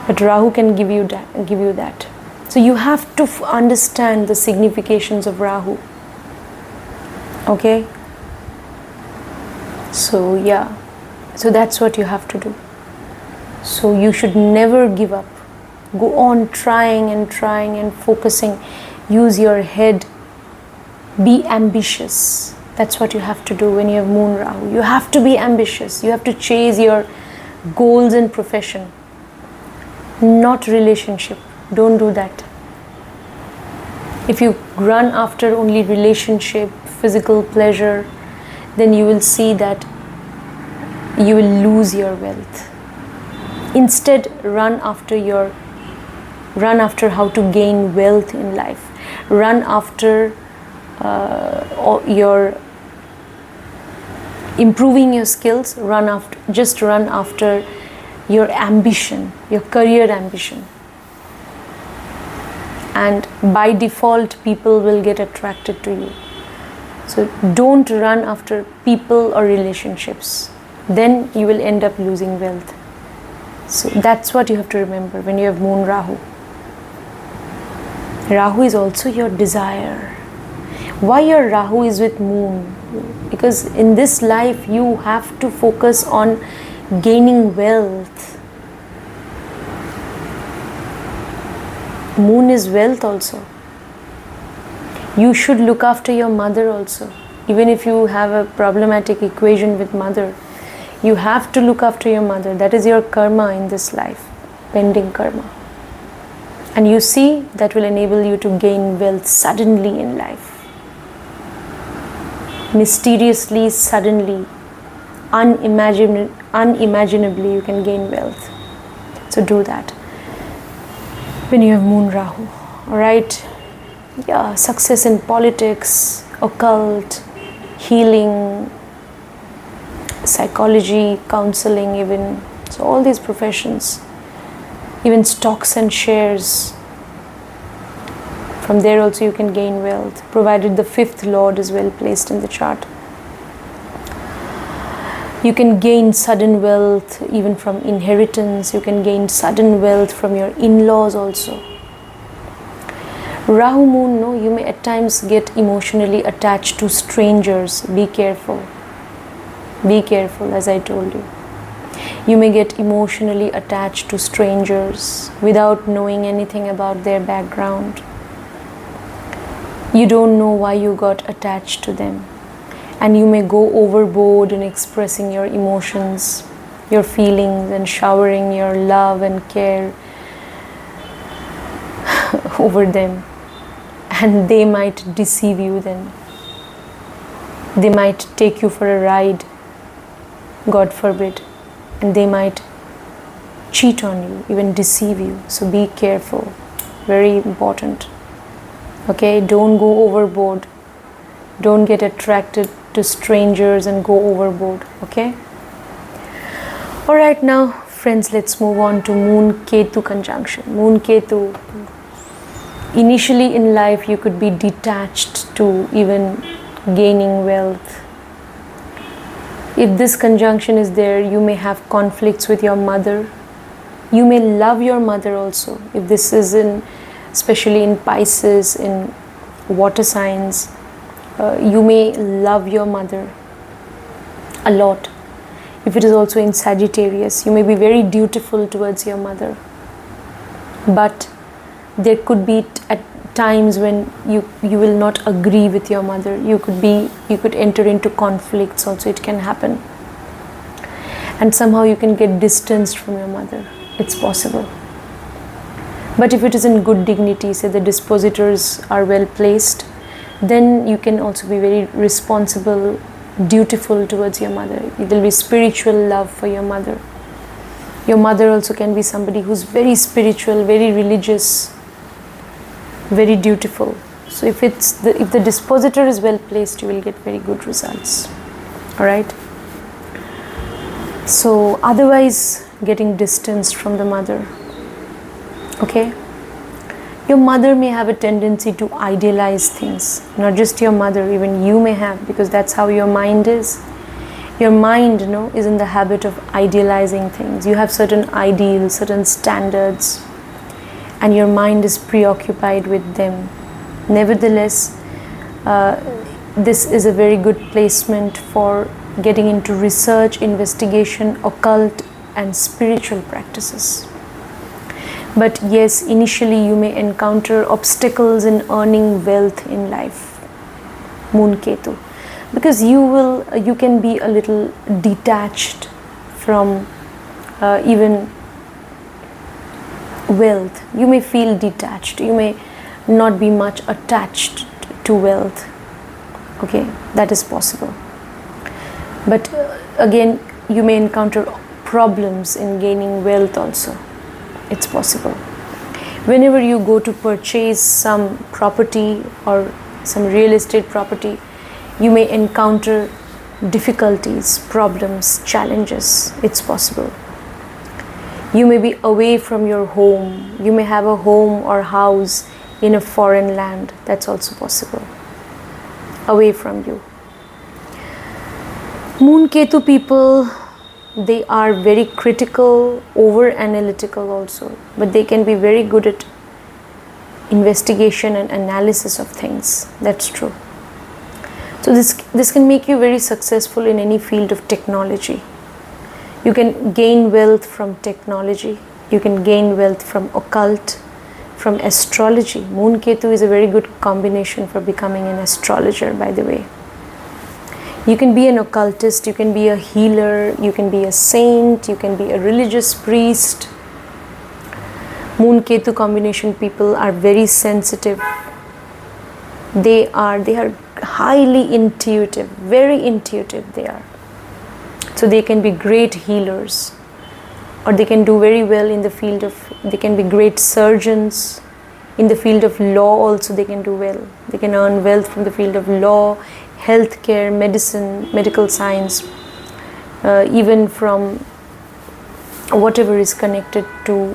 But Rahu can give you that. So you have to understand the significations of Rahu. Okay? So yeah. So that's what you have to do. So you should never give up. Go on trying and focusing. Use your head. Be ambitious. That's what you have to do when you have Moon Rahu. You have to be ambitious. You have to chase your goals in profession, not relationship. Don't do that. If you run after only relationship, physical pleasure, then you will see that you will lose your wealth. Instead, run after how to gain wealth in life. Run after your improving your skills. Run after your ambition, your career ambition. And by default, people will get attracted to you. So don't run after people or relationships. Then you will end up losing wealth. So that's what you have to remember when you have Moon Rahu. Rahu is also your desire. Why your Rahu is with Moon? Because in this life you have to focus on gaining wealth. Moon is wealth also. You should look after your mother also. Even if you have a problematic equation with mother, you have to look after your mother. That is your karma in this life, pending karma. And you see, that will enable you to gain wealth suddenly in life. Mysteriously, suddenly, unimaginably, you can gain wealth. So do that when you have Moon Rahu. Alright? Yeah, success in politics, occult, healing, psychology, counseling even. So all these professions, even stocks and shares, From there also you can gain wealth, provided the 5th lord is well placed in the chart. You can gain sudden wealth even from inheritance. You can gain sudden wealth from your in-laws also. Rahu moon, no, you may at times get emotionally attached to strangers. Be careful. Be careful, as I told you. You may get emotionally attached to strangers without knowing anything about their background. You don't know why you got attached to them. And you may go overboard in expressing your emotions, your feelings, and showering your love and care over them. And they might deceive you then. They might take you for a ride, God forbid. And they might cheat on you, even deceive you. So be careful. Very important. Okay, don't go overboard. Don't get attracted to strangers and go overboard. Okay. Alright, now friends, let's move on to Moon Ketu conjunction. Moon Ketu. Initially in life you could be detached to even gaining wealth. If this conjunction is there, you may have conflicts with your mother. You may love your mother also. If this is in, especially in Pisces, in water signs, you may love your mother a lot. If it is also in Sagittarius, you may be very dutiful towards your mother. But there could be at times when you will not agree with your mother. You could enter into conflicts also. It can happen. And somehow you can get distanced from your mother. It's possible. But if it is in good dignity, say the dispositors are well placed, then you can also be very responsible, dutiful towards your mother. It will be spiritual love for your mother. Your mother also can be somebody who's very spiritual, very religious, very dutiful. So if the dispositor is well placed, you will get very good results. All right. So otherwise, getting distanced from the mother. Okay. Your mother may have a tendency to idealize things. Not just your mother, even you may have, because that's how your mind is. Your mind, is in the habit of idealizing things. You have certain ideals, certain standards, and your mind is preoccupied with them. Nevertheless, this is a very good placement for getting into research, investigation, occult, and spiritual practices. But yes, initially you may encounter obstacles in earning wealth in life, Moon Ketu, because you can be a little detached from even wealth. You may feel detached. You may not be much attached to wealth. Okay, that is possible. But again, you may encounter problems in gaining wealth also. It's possible. Whenever you go to purchase some property or some real estate property, you may encounter difficulties, problems, challenges. It's possible. You may be away from your home. You may have a home or house in a foreign land. That's also possible. Away from you. Moon Ketu people, they are very critical, over analytical also, but they can be very good at investigation and analysis of things. That's true. So this can make you very successful in any field of technology. You can gain wealth from technology. You can gain wealth from occult, from astrology. Moon Ketu is a very good combination for becoming an astrologer, by the way. You can be an occultist, you can be a healer, you can be a saint, you can be a religious priest. Moon Ketu combination people are very sensitive. They are highly intuitive, very intuitive they are. So they can be great healers, or they can do very well in the field of, they can be great surgeons. In the field of law also they can do well. They can earn wealth from the field of law, healthcare, medicine, medical science, even from whatever is connected to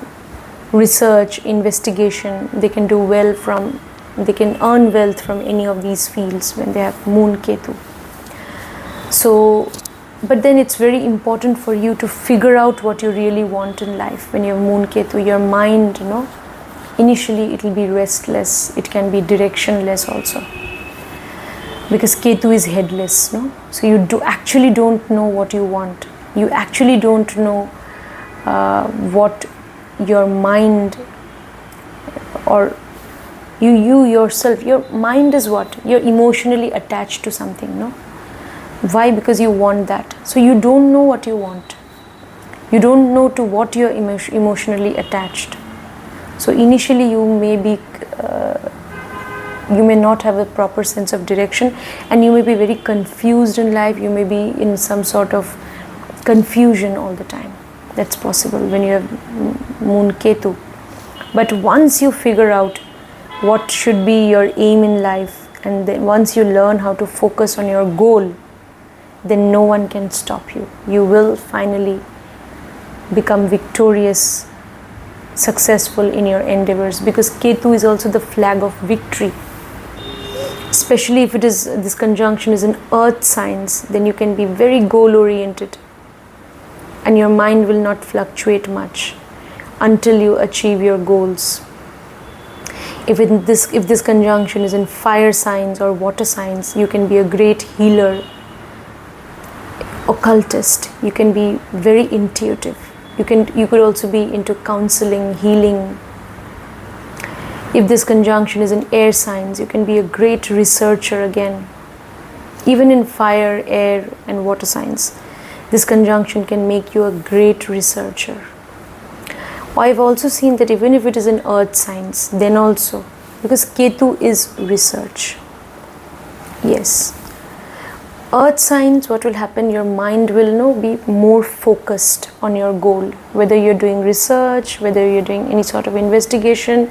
research, investigation. They can do well from They can earn wealth from any of these fields when they have moon Ketu. So, but then it's very important for you to figure out what you really want in life. When you have moon Ketu, your mind, initially it will be restless. It can be directionless also, because Ketu is headless, no? So you actually don't know what you want. You actually don't know what your mind, or you yourself, your mind is what? You're emotionally attached to something, no? Why? Because you want that. So you don't know what you want. You don't know to what you're emotionally attached. So initially you may be, you may not have a proper sense of direction, and you may be very confused in life. You may be in some sort of confusion all the time. That's possible when you have moon Ketu. But once you figure out what should be your aim in life, and then once you learn how to focus on your goal, then no one can stop you. You will finally become victorious, successful in your endeavors, because Ketu is also the flag of victory. Especially if this conjunction is in earth signs, then you can be very goal oriented, and your mind will not fluctuate much until you achieve your goals. If this conjunction is in fire signs or water signs, you can be a great healer, occultist. You can be very intuitive. You could also be into counseling, healing. If this conjunction is in air signs, you can be a great researcher again. Even in fire, air and water signs, this conjunction can make you a great researcher. I've also seen that even if it is in earth signs, then also, because Ketu is research. Yes. Earth signs, what will happen? Your mind will be more focused on your goal. Whether you're doing research, whether you're doing any sort of investigation,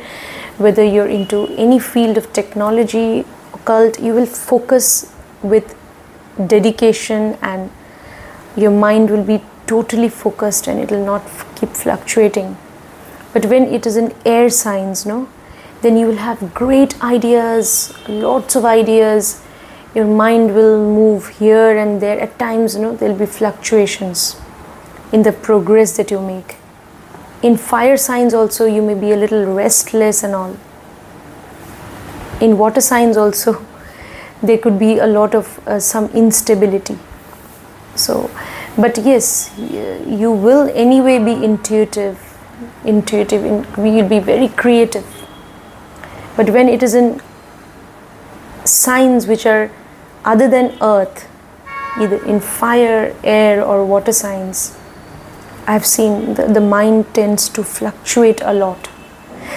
whether you're into any field of technology, occult, you will focus with dedication, and your mind will be totally focused, and it will not keep fluctuating. But when it is in air signs, then you will have great ideas, lots of ideas. Your mind will move here and there. At times, there will be fluctuations in the progress that you make. In fire signs also, you may be a little restless and all. In water signs also, there could be a lot of some instability. So, but yes, you will anyway be intuitive, you'll be very creative. But when it is in signs which are other than earth, either in fire, air or water signs, I've seen the mind tends to fluctuate a lot.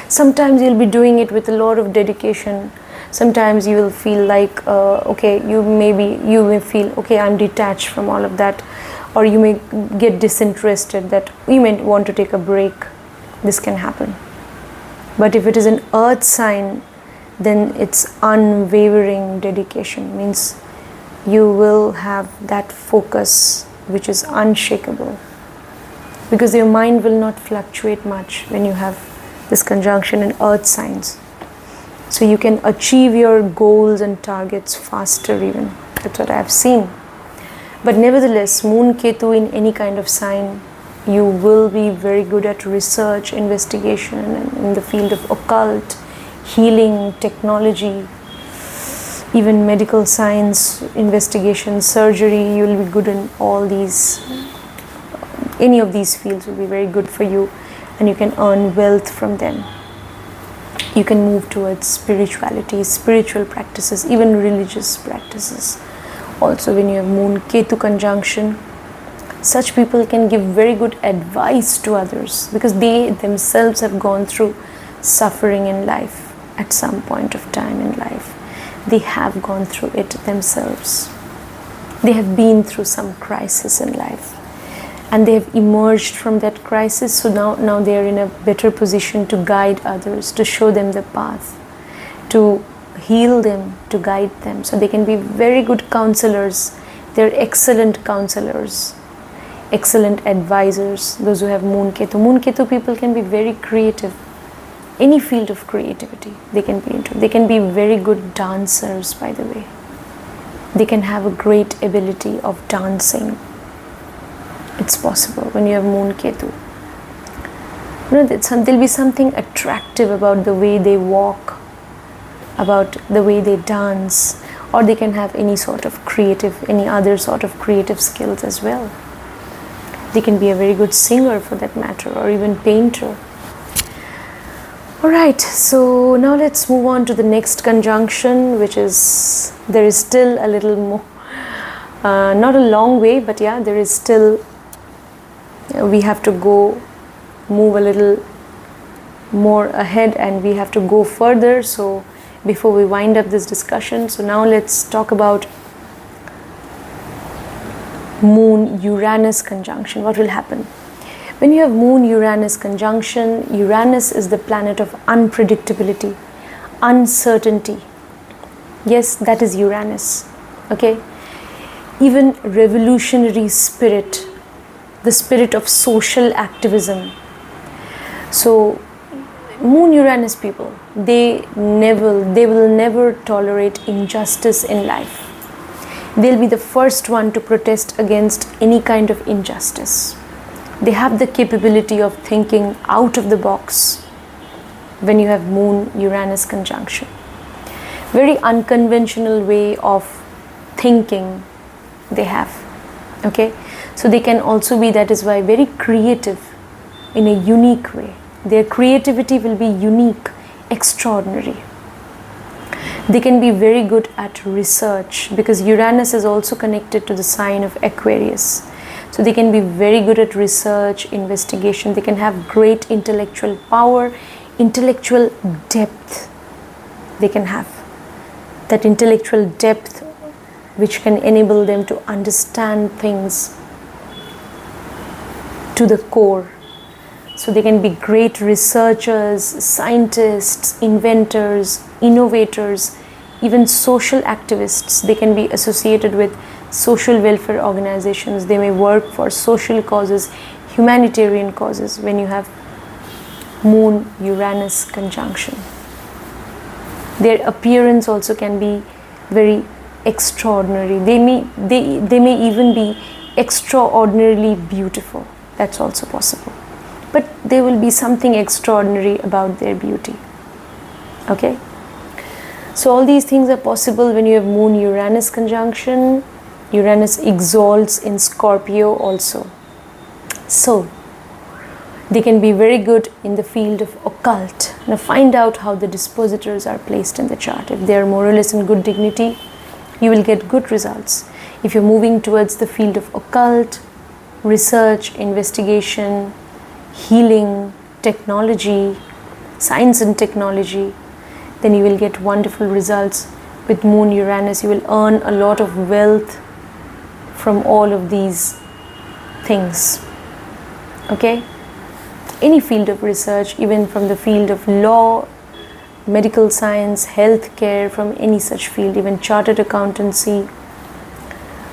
Sometimes you'll be doing it with a lot of dedication. Sometimes you will feel like, you may feel, I'm detached from all of that. Or you may get disinterested, that you may want to take a break. This can happen. But if it is an earth sign, then it's unwavering dedication. Means you will have that focus which is unshakable, because your mind will not fluctuate much when you have this conjunction in earth signs. So you can achieve your goals and targets faster even. That's what I have seen. But nevertheless, moon Ketu in any kind of sign, you will be very good at research, investigation, and in the field of occult, healing, technology, even medical science, investigation, surgery. You will be good in all these. Any of these fields will be very good for you, and you can earn wealth from them. You can move towards spirituality, spiritual practices, even religious practices. Also, when you have moon Ketu conjunction, such people can give very good advice to others, because they themselves have gone through suffering in life at some point of time in life. They have gone through it themselves. They have been through some crisis in life, and they have emerged from that crisis. So now they are in a better position to guide others, to show them the path, to heal them, to guide them. So they can be very good counselors. They're excellent counselors, excellent advisors, those who have moon Ketu. Moon Ketu people can be very creative. any field of creativity they can be into. They can be very good dancers, by the way. They can have a great ability of dancing. It's possible when you have Moon Ketu. There'll be something attractive about the way they walk, about the way they dance, or they can have any other sort of creative skills as well. They can be a very good singer for that matter, or even painter. Alright, so now let's move on to the next conjunction, which is, there is still a little more, not a long way, but yeah, there is still, we have to move a little more ahead and we have to go further. So before we wind up this discussion, so now let's talk about Moon Uranus conjunction. What will happen when you have Moon Uranus conjunction? Uranus is the planet of unpredictability, uncertainty. Yes, that is Uranus. Okay, even revolutionary spirit, the spirit of social activism. So Moon Uranus people, they will never tolerate injustice in life. They'll be the first one to protest against any kind of injustice. They have the capability of thinking out of the box when you have Moon Uranus conjunction. Very unconventional way of thinking they have. Okay, so they can also be, that is why, very creative in a unique way. Their creativity will be unique, extraordinary. They can be very good at research because Uranus is also connected to the sign of Aquarius. So they can be very good at research, investigation. They can have great intellectual power, intellectual depth. They can have that intellectual depth which can enable them to understand things to the core. So they can be great researchers, scientists, inventors, innovators, even social activists. They can be associated with social welfare organizations. They may work for social causes, humanitarian causes when you have Moon Uranus conjunction. Their appearance also can be very extraordinary. They may even be extraordinarily beautiful. That's also possible. But there will be something extraordinary about their beauty. Okay? So all these things are possible when you have Moon Uranus conjunction. Uranus exalts in Scorpio also. So they can be very good in the field of occult. Now find out how the dispositors are placed in the chart. If they are more or less in good dignity, you will get good results. If you're moving towards the field of occult, research, investigation, healing, technology, science and technology, then you will get wonderful results with Moon Uranus. You will earn a lot of wealth from all of these things. Okay? Any field of research, even from the field of law, medical science, healthcare, from any such field, even chartered accountancy.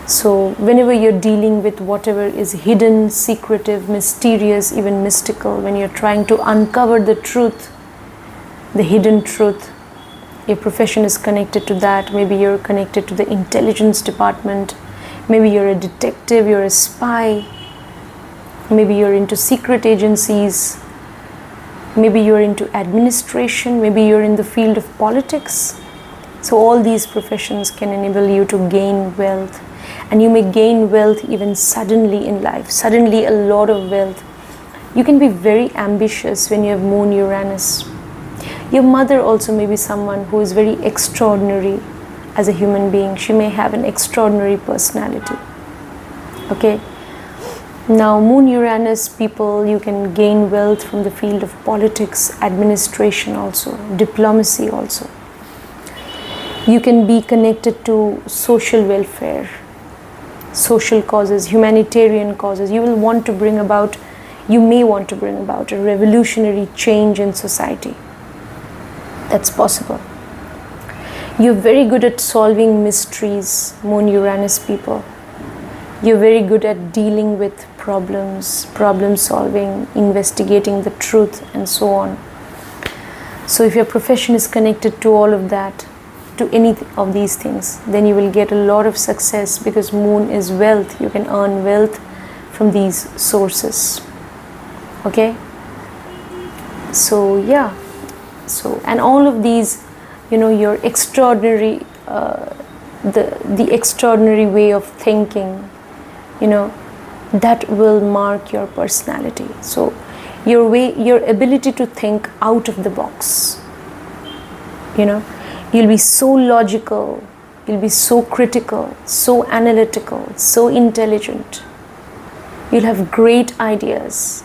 So whenever you're dealing with whatever is hidden, secretive, mysterious, even mystical, when you're trying to uncover the truth, the hidden truth, your profession is connected to that. Maybe you're connected to the intelligence department. Maybe you're a detective, you're a spy. Maybe you're into secret agencies. Maybe you're into administration. Maybe you're in the field of politics. So all these professions can enable you to gain wealth. And you may gain wealth even suddenly in life, suddenly a lot of wealth. You can be very ambitious when you have Moon Uranus. Your mother also may be someone who is very extraordinary as a human being. She may have an extraordinary personality. Okay? Now, Moon Uranus people, you can gain wealth from the field of politics, administration also, diplomacy also. You can be connected to social welfare, social causes, humanitarian causes. You may want to bring about a revolutionary change in society. That's possible. You're very good at solving mysteries, Moon Uranus people. You're very good at dealing with problems, problem solving, investigating the truth, and so on. So if your profession is connected to all of that, to any of these things, then you will get a lot of success, because moon is wealth. You can earn wealth from these sources. Okay, so yeah, so, and all of these, you know, your extraordinary the extraordinary way of thinking, you know, that will mark your personality. So your ability to think out of the box, you know, you'll be so logical, you'll be so critical, so analytical, so intelligent. You'll have great ideas,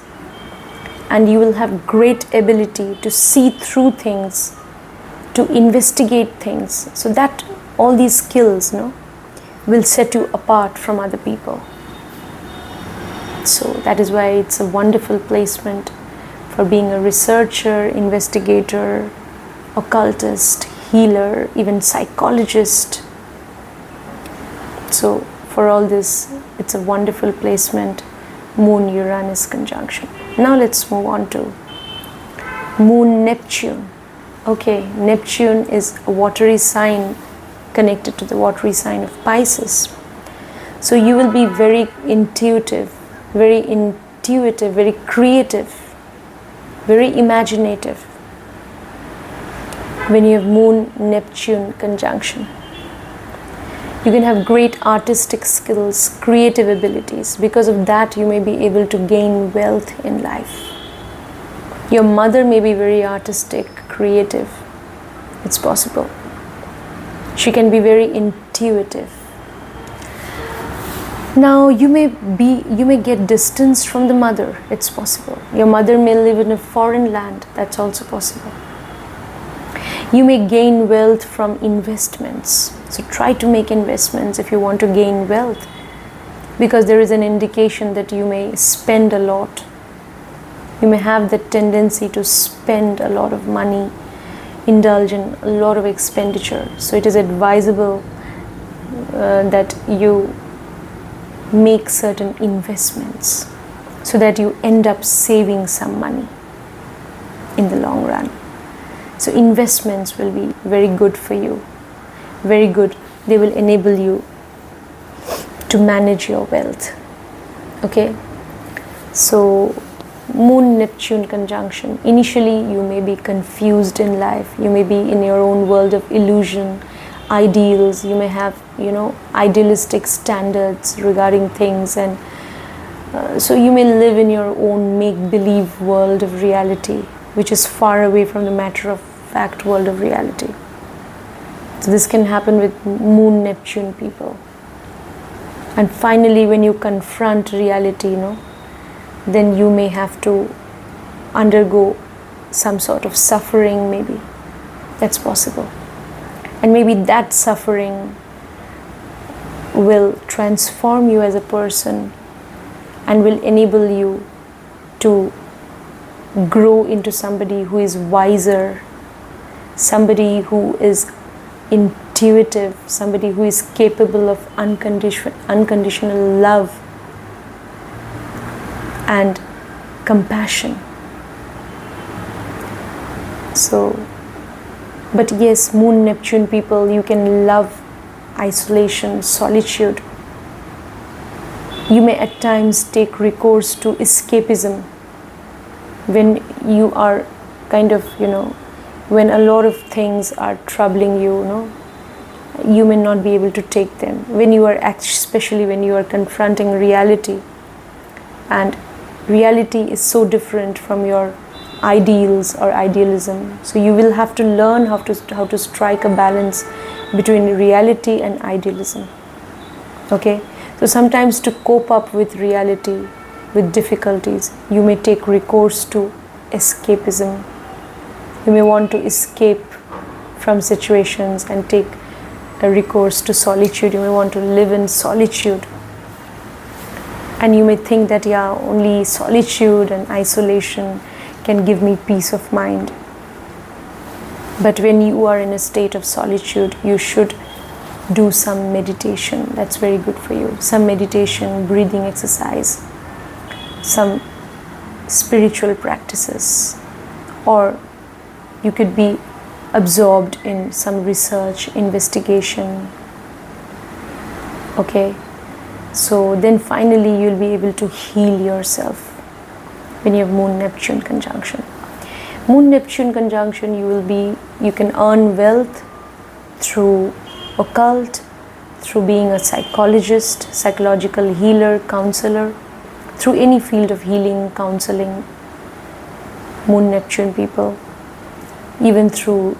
and you will have great ability to see through things, to investigate things. So that all these skills, no, will set you apart from other people. So that is why it's a wonderful placement for being a researcher, investigator, occultist, healer, even psychologist. So for all this, it's a wonderful placement, Moon Uranus conjunction. Now let's move on to Moon Neptune. Okay, Neptune is a watery sign connected to the watery sign of Pisces. So you will be very intuitive, very creative, very imaginative when you have Moon Neptune conjunction. You can have great artistic skills, creative abilities. Because of that, you may be able to gain wealth in life. Your mother may be very artistic, creative. It's possible. She can be very intuitive. Now you may get distance from the mother. It's possible. Your mother may live in a foreign land. That's also possible. You may gain wealth from investments. So try to make investments if you want to gain wealth, because there is an indication that you may spend a lot. You may have the tendency to spend a lot of money, indulge in a lot of expenditure. So it is advisable that you make certain investments so that you end up saving some money in the long run. So investments will be very good for you, very good. They will enable you to manage your wealth. Okay, so Moon Neptune conjunction. Initially you may be confused in life. You may be in your own world of illusion, ideals. You may have, you know, idealistic standards regarding things, and so you may live in your own make-believe world of reality, which is far away from the matter of fact world of reality. So this can happen with Moon Neptune people. And finally, when you confront reality, you know, then you may have to undergo some sort of suffering, maybe. That's possible. And maybe that suffering will transform you as a person and will enable you to grow into somebody who is wiser, somebody who is intuitive, somebody who is capable of unconditional love and compassion. So, but yes, Moon Neptune people, you can love isolation, solitude. You may at times take recourse to escapism when you are kind of, you know, when a lot of things are troubling you, you know, you may not be able to take them. When you are, especially when you are confronting reality, and reality is so different from your ideals or idealism. So you will have to learn how to strike a balance between reality and idealism. Okay? So sometimes to cope up with reality, with difficulties, you may take recourse to escapism. You may want to escape from situations and take a recourse to solitude. You may want to live in solitude. And you may think that, yeah, only solitude and isolation can give me peace of mind. But when you are in a state of solitude, you should do some meditation. That's very good for you. Some meditation, breathing exercise, some spiritual practices, or You could be absorbed in some research, investigation. Okay, so then finally you'll be able to heal yourself when you have Moon Neptune conjunction. Moon Neptune conjunction, you can earn wealth through occult, through being a psychologist, psychological healer, counselor, through any field of healing, counseling. Moon Neptune people, even through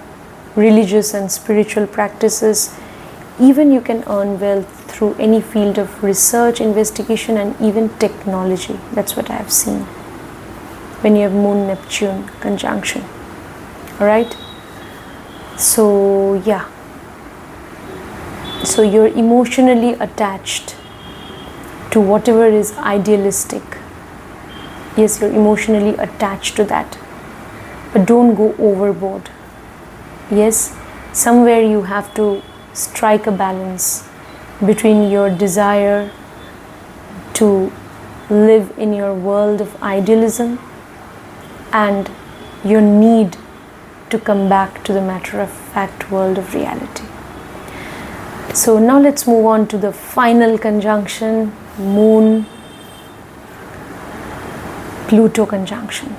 religious and spiritual practices. Even you can earn wealth through any field of research, investigation, and even technology. That's what I have seen when you have Moon Neptune conjunction. Alright, so yeah, so you're emotionally attached to whatever is idealistic. Yes, you're emotionally attached to that, but don't go overboard. Yes, somewhere you have to strike a balance between your desire to live in your world of idealism and your need to come back to the matter-of-fact world of reality. So now let's move on to the final conjunction, Moon Pluto conjunction.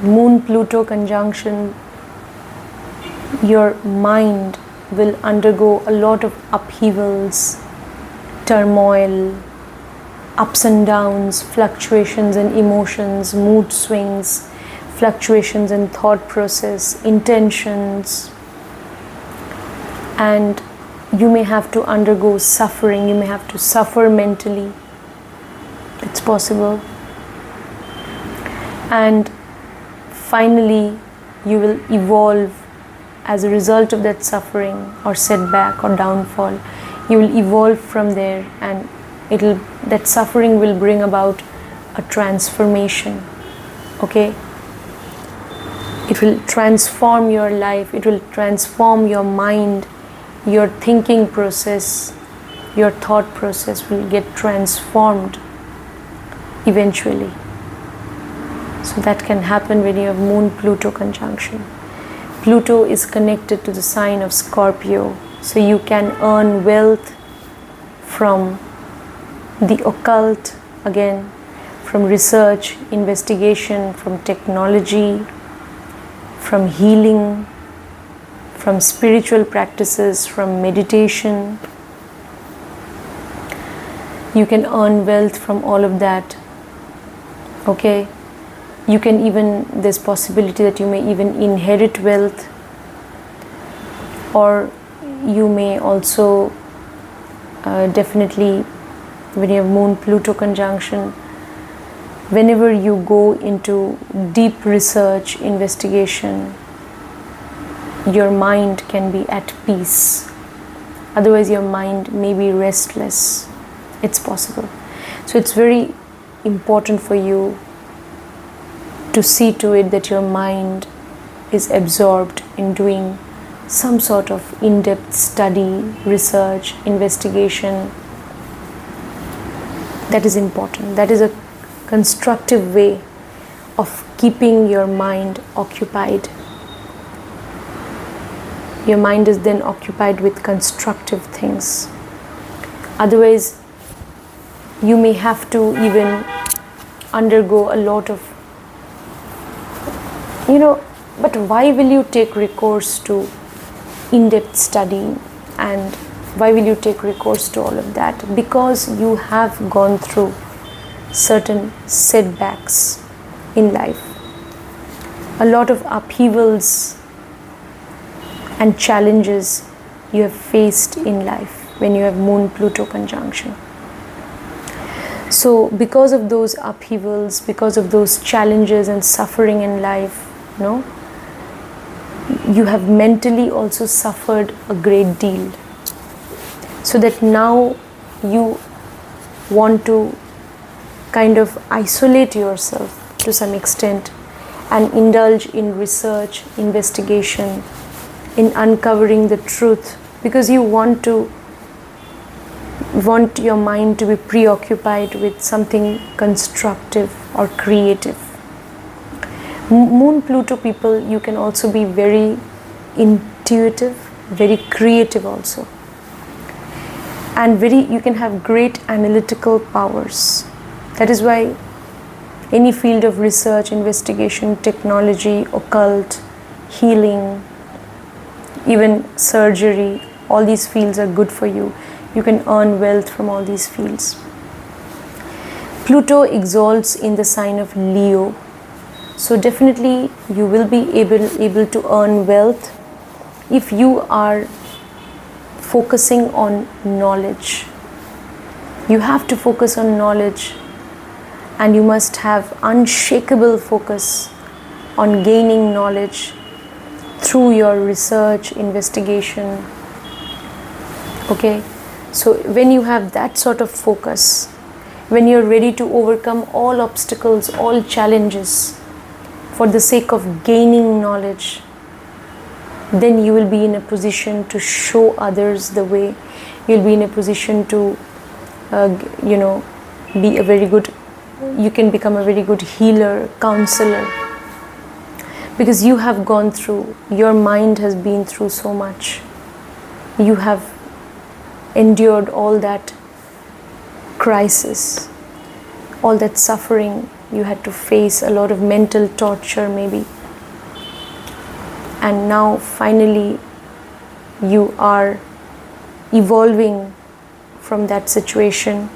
Moon Pluto conjunction, your mind will undergo a lot of upheavals, turmoil, ups and downs, fluctuations in emotions, mood swings, fluctuations in thought process, intentions, and you may have to undergo suffering. You may have to suffer mentally. It's possible. And finally, you will evolve as a result of that suffering or setback or downfall. You will evolve from there, and that suffering will bring about a transformation. Okay? It will transform your life. It will transform your mind. Your thinking process, your thought process will get transformed eventually. So that can happen when you have Moon Pluto conjunction. Pluto is connected to the sign of Scorpio, so you can earn wealth from the occult, again, from research, investigation, from technology, from healing, from spiritual practices, from meditation. You can earn wealth from all of that. Okay? You can even, there's possibility that you may even inherit wealth, or you may also definitely, when you have Moon Pluto conjunction, whenever you go into deep research, investigation, your mind can be at peace. Otherwise your mind may be restless. It's possible. So it's very important for you to see to it that your mind is absorbed in doing some sort of in-depth study, research, investigation. That is important. That is a constructive way of keeping your mind occupied. Your mind is then occupied with constructive things. Otherwise, you may have to even undergo a lot of, but why will you take recourse to in-depth study, and why will you take recourse to all of that? Because you have gone through certain setbacks in life, a lot of upheavals and challenges you have faced in life when you have Moon Pluto conjunction. So because of those upheavals, because of those challenges and suffering in life, you have mentally also suffered a great deal. So that now you want to kind of isolate yourself to some extent and indulge in research, investigation, in uncovering the truth, because you want your mind to be preoccupied with something constructive or creative. Moon Pluto people, you can also be very intuitive, very creative also, and you can have great analytical powers. That is why any field of research, investigation, technology, occult, healing, even surgery, all these fields are good for you. You can earn wealth from all these fields. Pluto exalts in the sign of Leo. So definitely you will be able to earn wealth if you are focusing on knowledge. You have to focus on knowledge, and you must have unshakable focus on gaining knowledge through your research, investigation. Okay, so when you have that sort of focus, when you're ready to overcome all obstacles, all challenges for the sake of gaining knowledge, then you will be in a position to show others the way. You'll be in a position to be a very good, you can become a very good healer, counselor, because you have gone through, your mind has been through so much. You have endured all that crisis, all that suffering. You had to face a lot of mental torture maybe, and now finally you are evolving from that situation.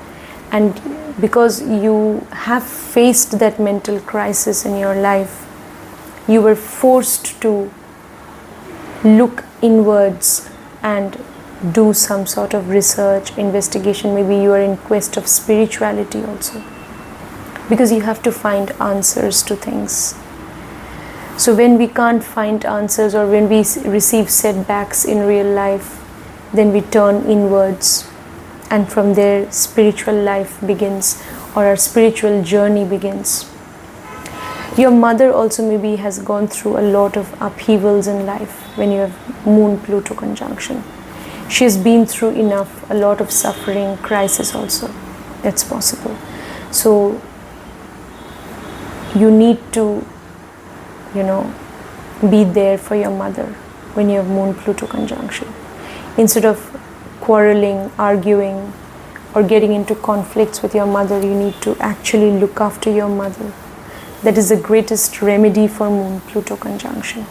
And because you have faced that mental crisis in your life, you were forced to look inwards and do some sort of research, investigation. Maybe you are in quest of spirituality also, because you have to find answers to things. So when we can't find answers, or when we receive setbacks in real life, then we turn inwards, and from there spiritual life begins, or our spiritual journey begins. Your mother also maybe has gone through a lot of upheavals in life when you have Moon Pluto conjunction. She has been through enough, a lot of suffering, crisis also. That's possible. So you need to, be there for your mother when you have Moon Pluto conjunction. Instead of quarreling, arguing, or getting into conflicts with your mother, you need to actually look after your mother. That is the greatest remedy for Moon Pluto conjunction.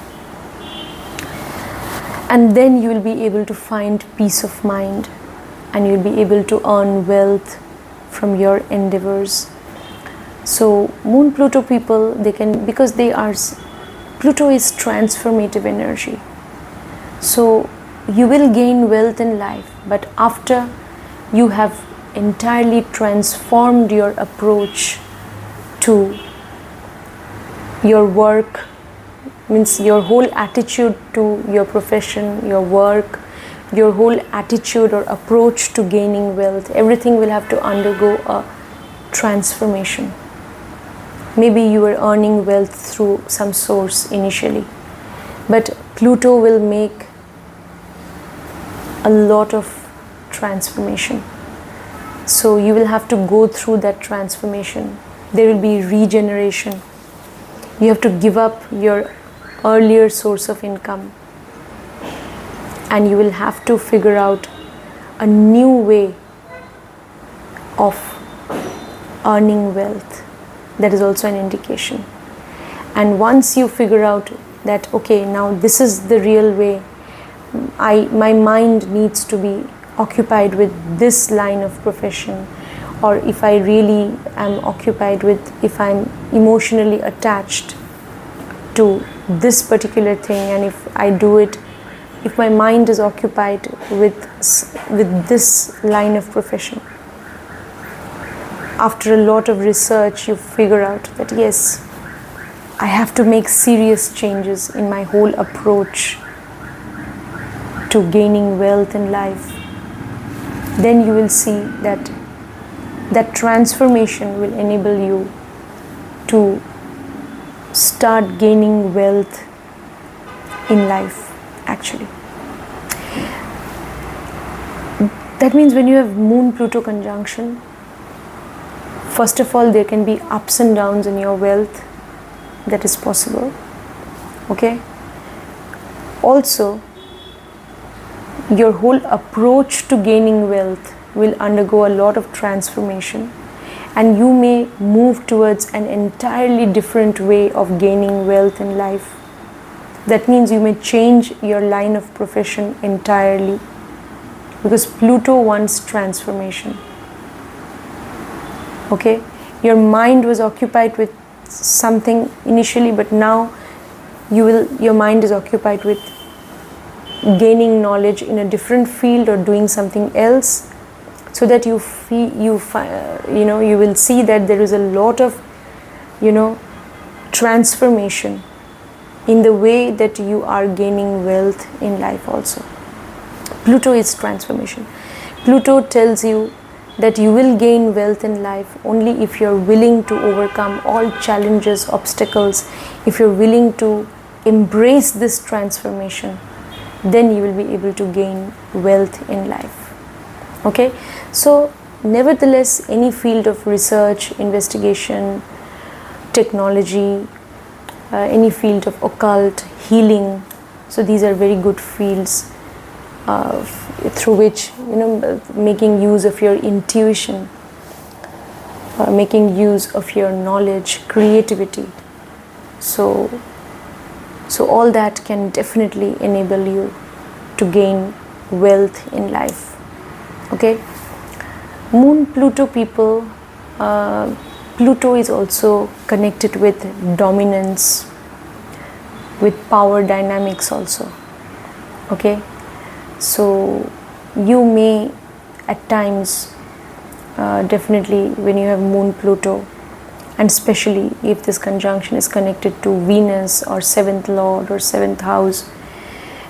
And then you will be able to find peace of mind, and you'll be able to earn wealth from your endeavors. So Moon Pluto people, they can, because Pluto is transformative energy. So you will gain wealth in life, but after you have entirely transformed your approach to your work, means your whole attitude to your profession, your work, your whole attitude or approach to gaining wealth, everything will have to undergo a transformation. Maybe you were earning wealth through some source initially, but Pluto will make a lot of transformation. So you will have to go through that transformation. There will be regeneration. You have to give up your earlier source of income, and you will have to figure out a new way of earning wealth. That is also an indication. And once you figure out that, okay, now this is the real way, my mind needs to be occupied with this line of profession, or if I really am occupied with, if I'm emotionally attached to this particular thing, and if I do it, if my mind is occupied with this line of profession, after a lot of research you figure out that yes, I have to make serious changes in my whole approach to gaining wealth in life. Then you will see that that transformation will enable you to start gaining wealth in life, actually. That means when you have Moon Pluto conjunction, first of all, there can be ups and downs in your wealth. that is possible. Okay. Also, your whole approach to gaining wealth will undergo a lot of transformation, and you may move towards an entirely different way of gaining wealth in life. That means you may change your line of profession entirely, because Pluto wants transformation. Okay, your mind was occupied with something initially, but now your mind is occupied with gaining knowledge in a different field or doing something else, so that you will see that there is a lot of transformation in the way that you are gaining wealth in life also. Pluto is transformation. Pluto tells you that you will gain wealth in life only if you're willing to overcome all challenges, obstacles. If you're willing to embrace this transformation, then you will be able to gain wealth in life. Okay, so nevertheless, any field of research, investigation, technology, any field of occult, healing, so these are very good fields through which, making use of your intuition, making use of your knowledge, creativity. So all that can definitely enable you to gain wealth in life. Okay. Moon Pluto people, Pluto is also connected with dominance, with power dynamics also. Okay. So you may at times, definitely when you have Moon Pluto, and especially if this conjunction is connected to Venus or 7th Lord or 7th house,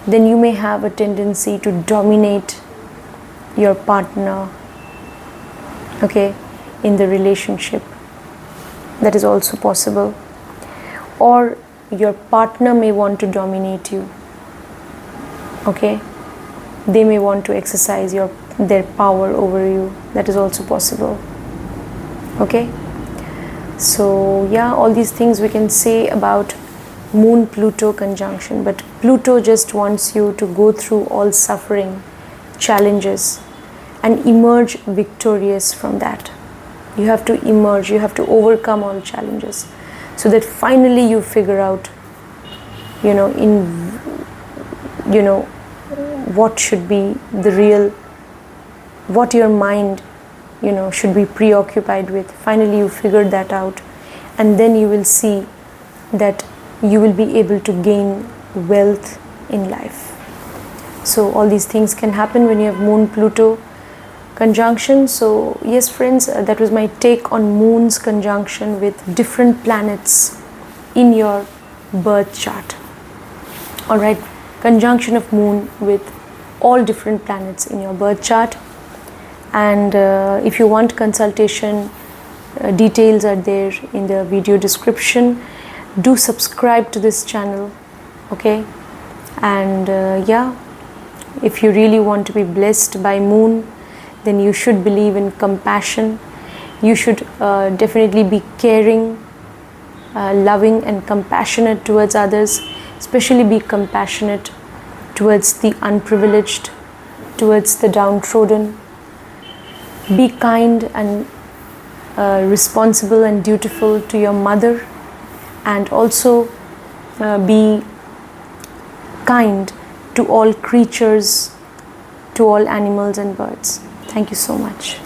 then you may have a tendency to dominate your partner, okay, in the relationship. That is also possible. Or your partner may want to dominate you. Okay, they may want to exercise their power over you. That is also possible. Okay. So yeah, all these things we can say about Moon Pluto conjunction, but Pluto just wants you to go through all suffering, challenges, and emerge victorious from that. You have to emerge, you have to overcome all challenges, so that finally you figure out what should be the real, what your mind should be preoccupied with. Finally you figure that out, and then you will see that you will be able to gain wealth in life. So all these things can happen when you have Moon Pluto conjunction. So yes friends, that was my take on Moon's conjunction with different planets in your birth chart. Alright, conjunction of Moon with all different planets in your birth chart. And if you want consultation, details are there in the video description. Do subscribe to this channel. Okay, and yeah, if you really want to be blessed by Moon, then you should believe in compassion. You should definitely be caring, loving and compassionate towards others. Especially be compassionate towards the unprivileged, towards the downtrodden. Be kind and responsible and dutiful to your mother, and also be kind to all creatures, to all animals and birds. Thank you so much.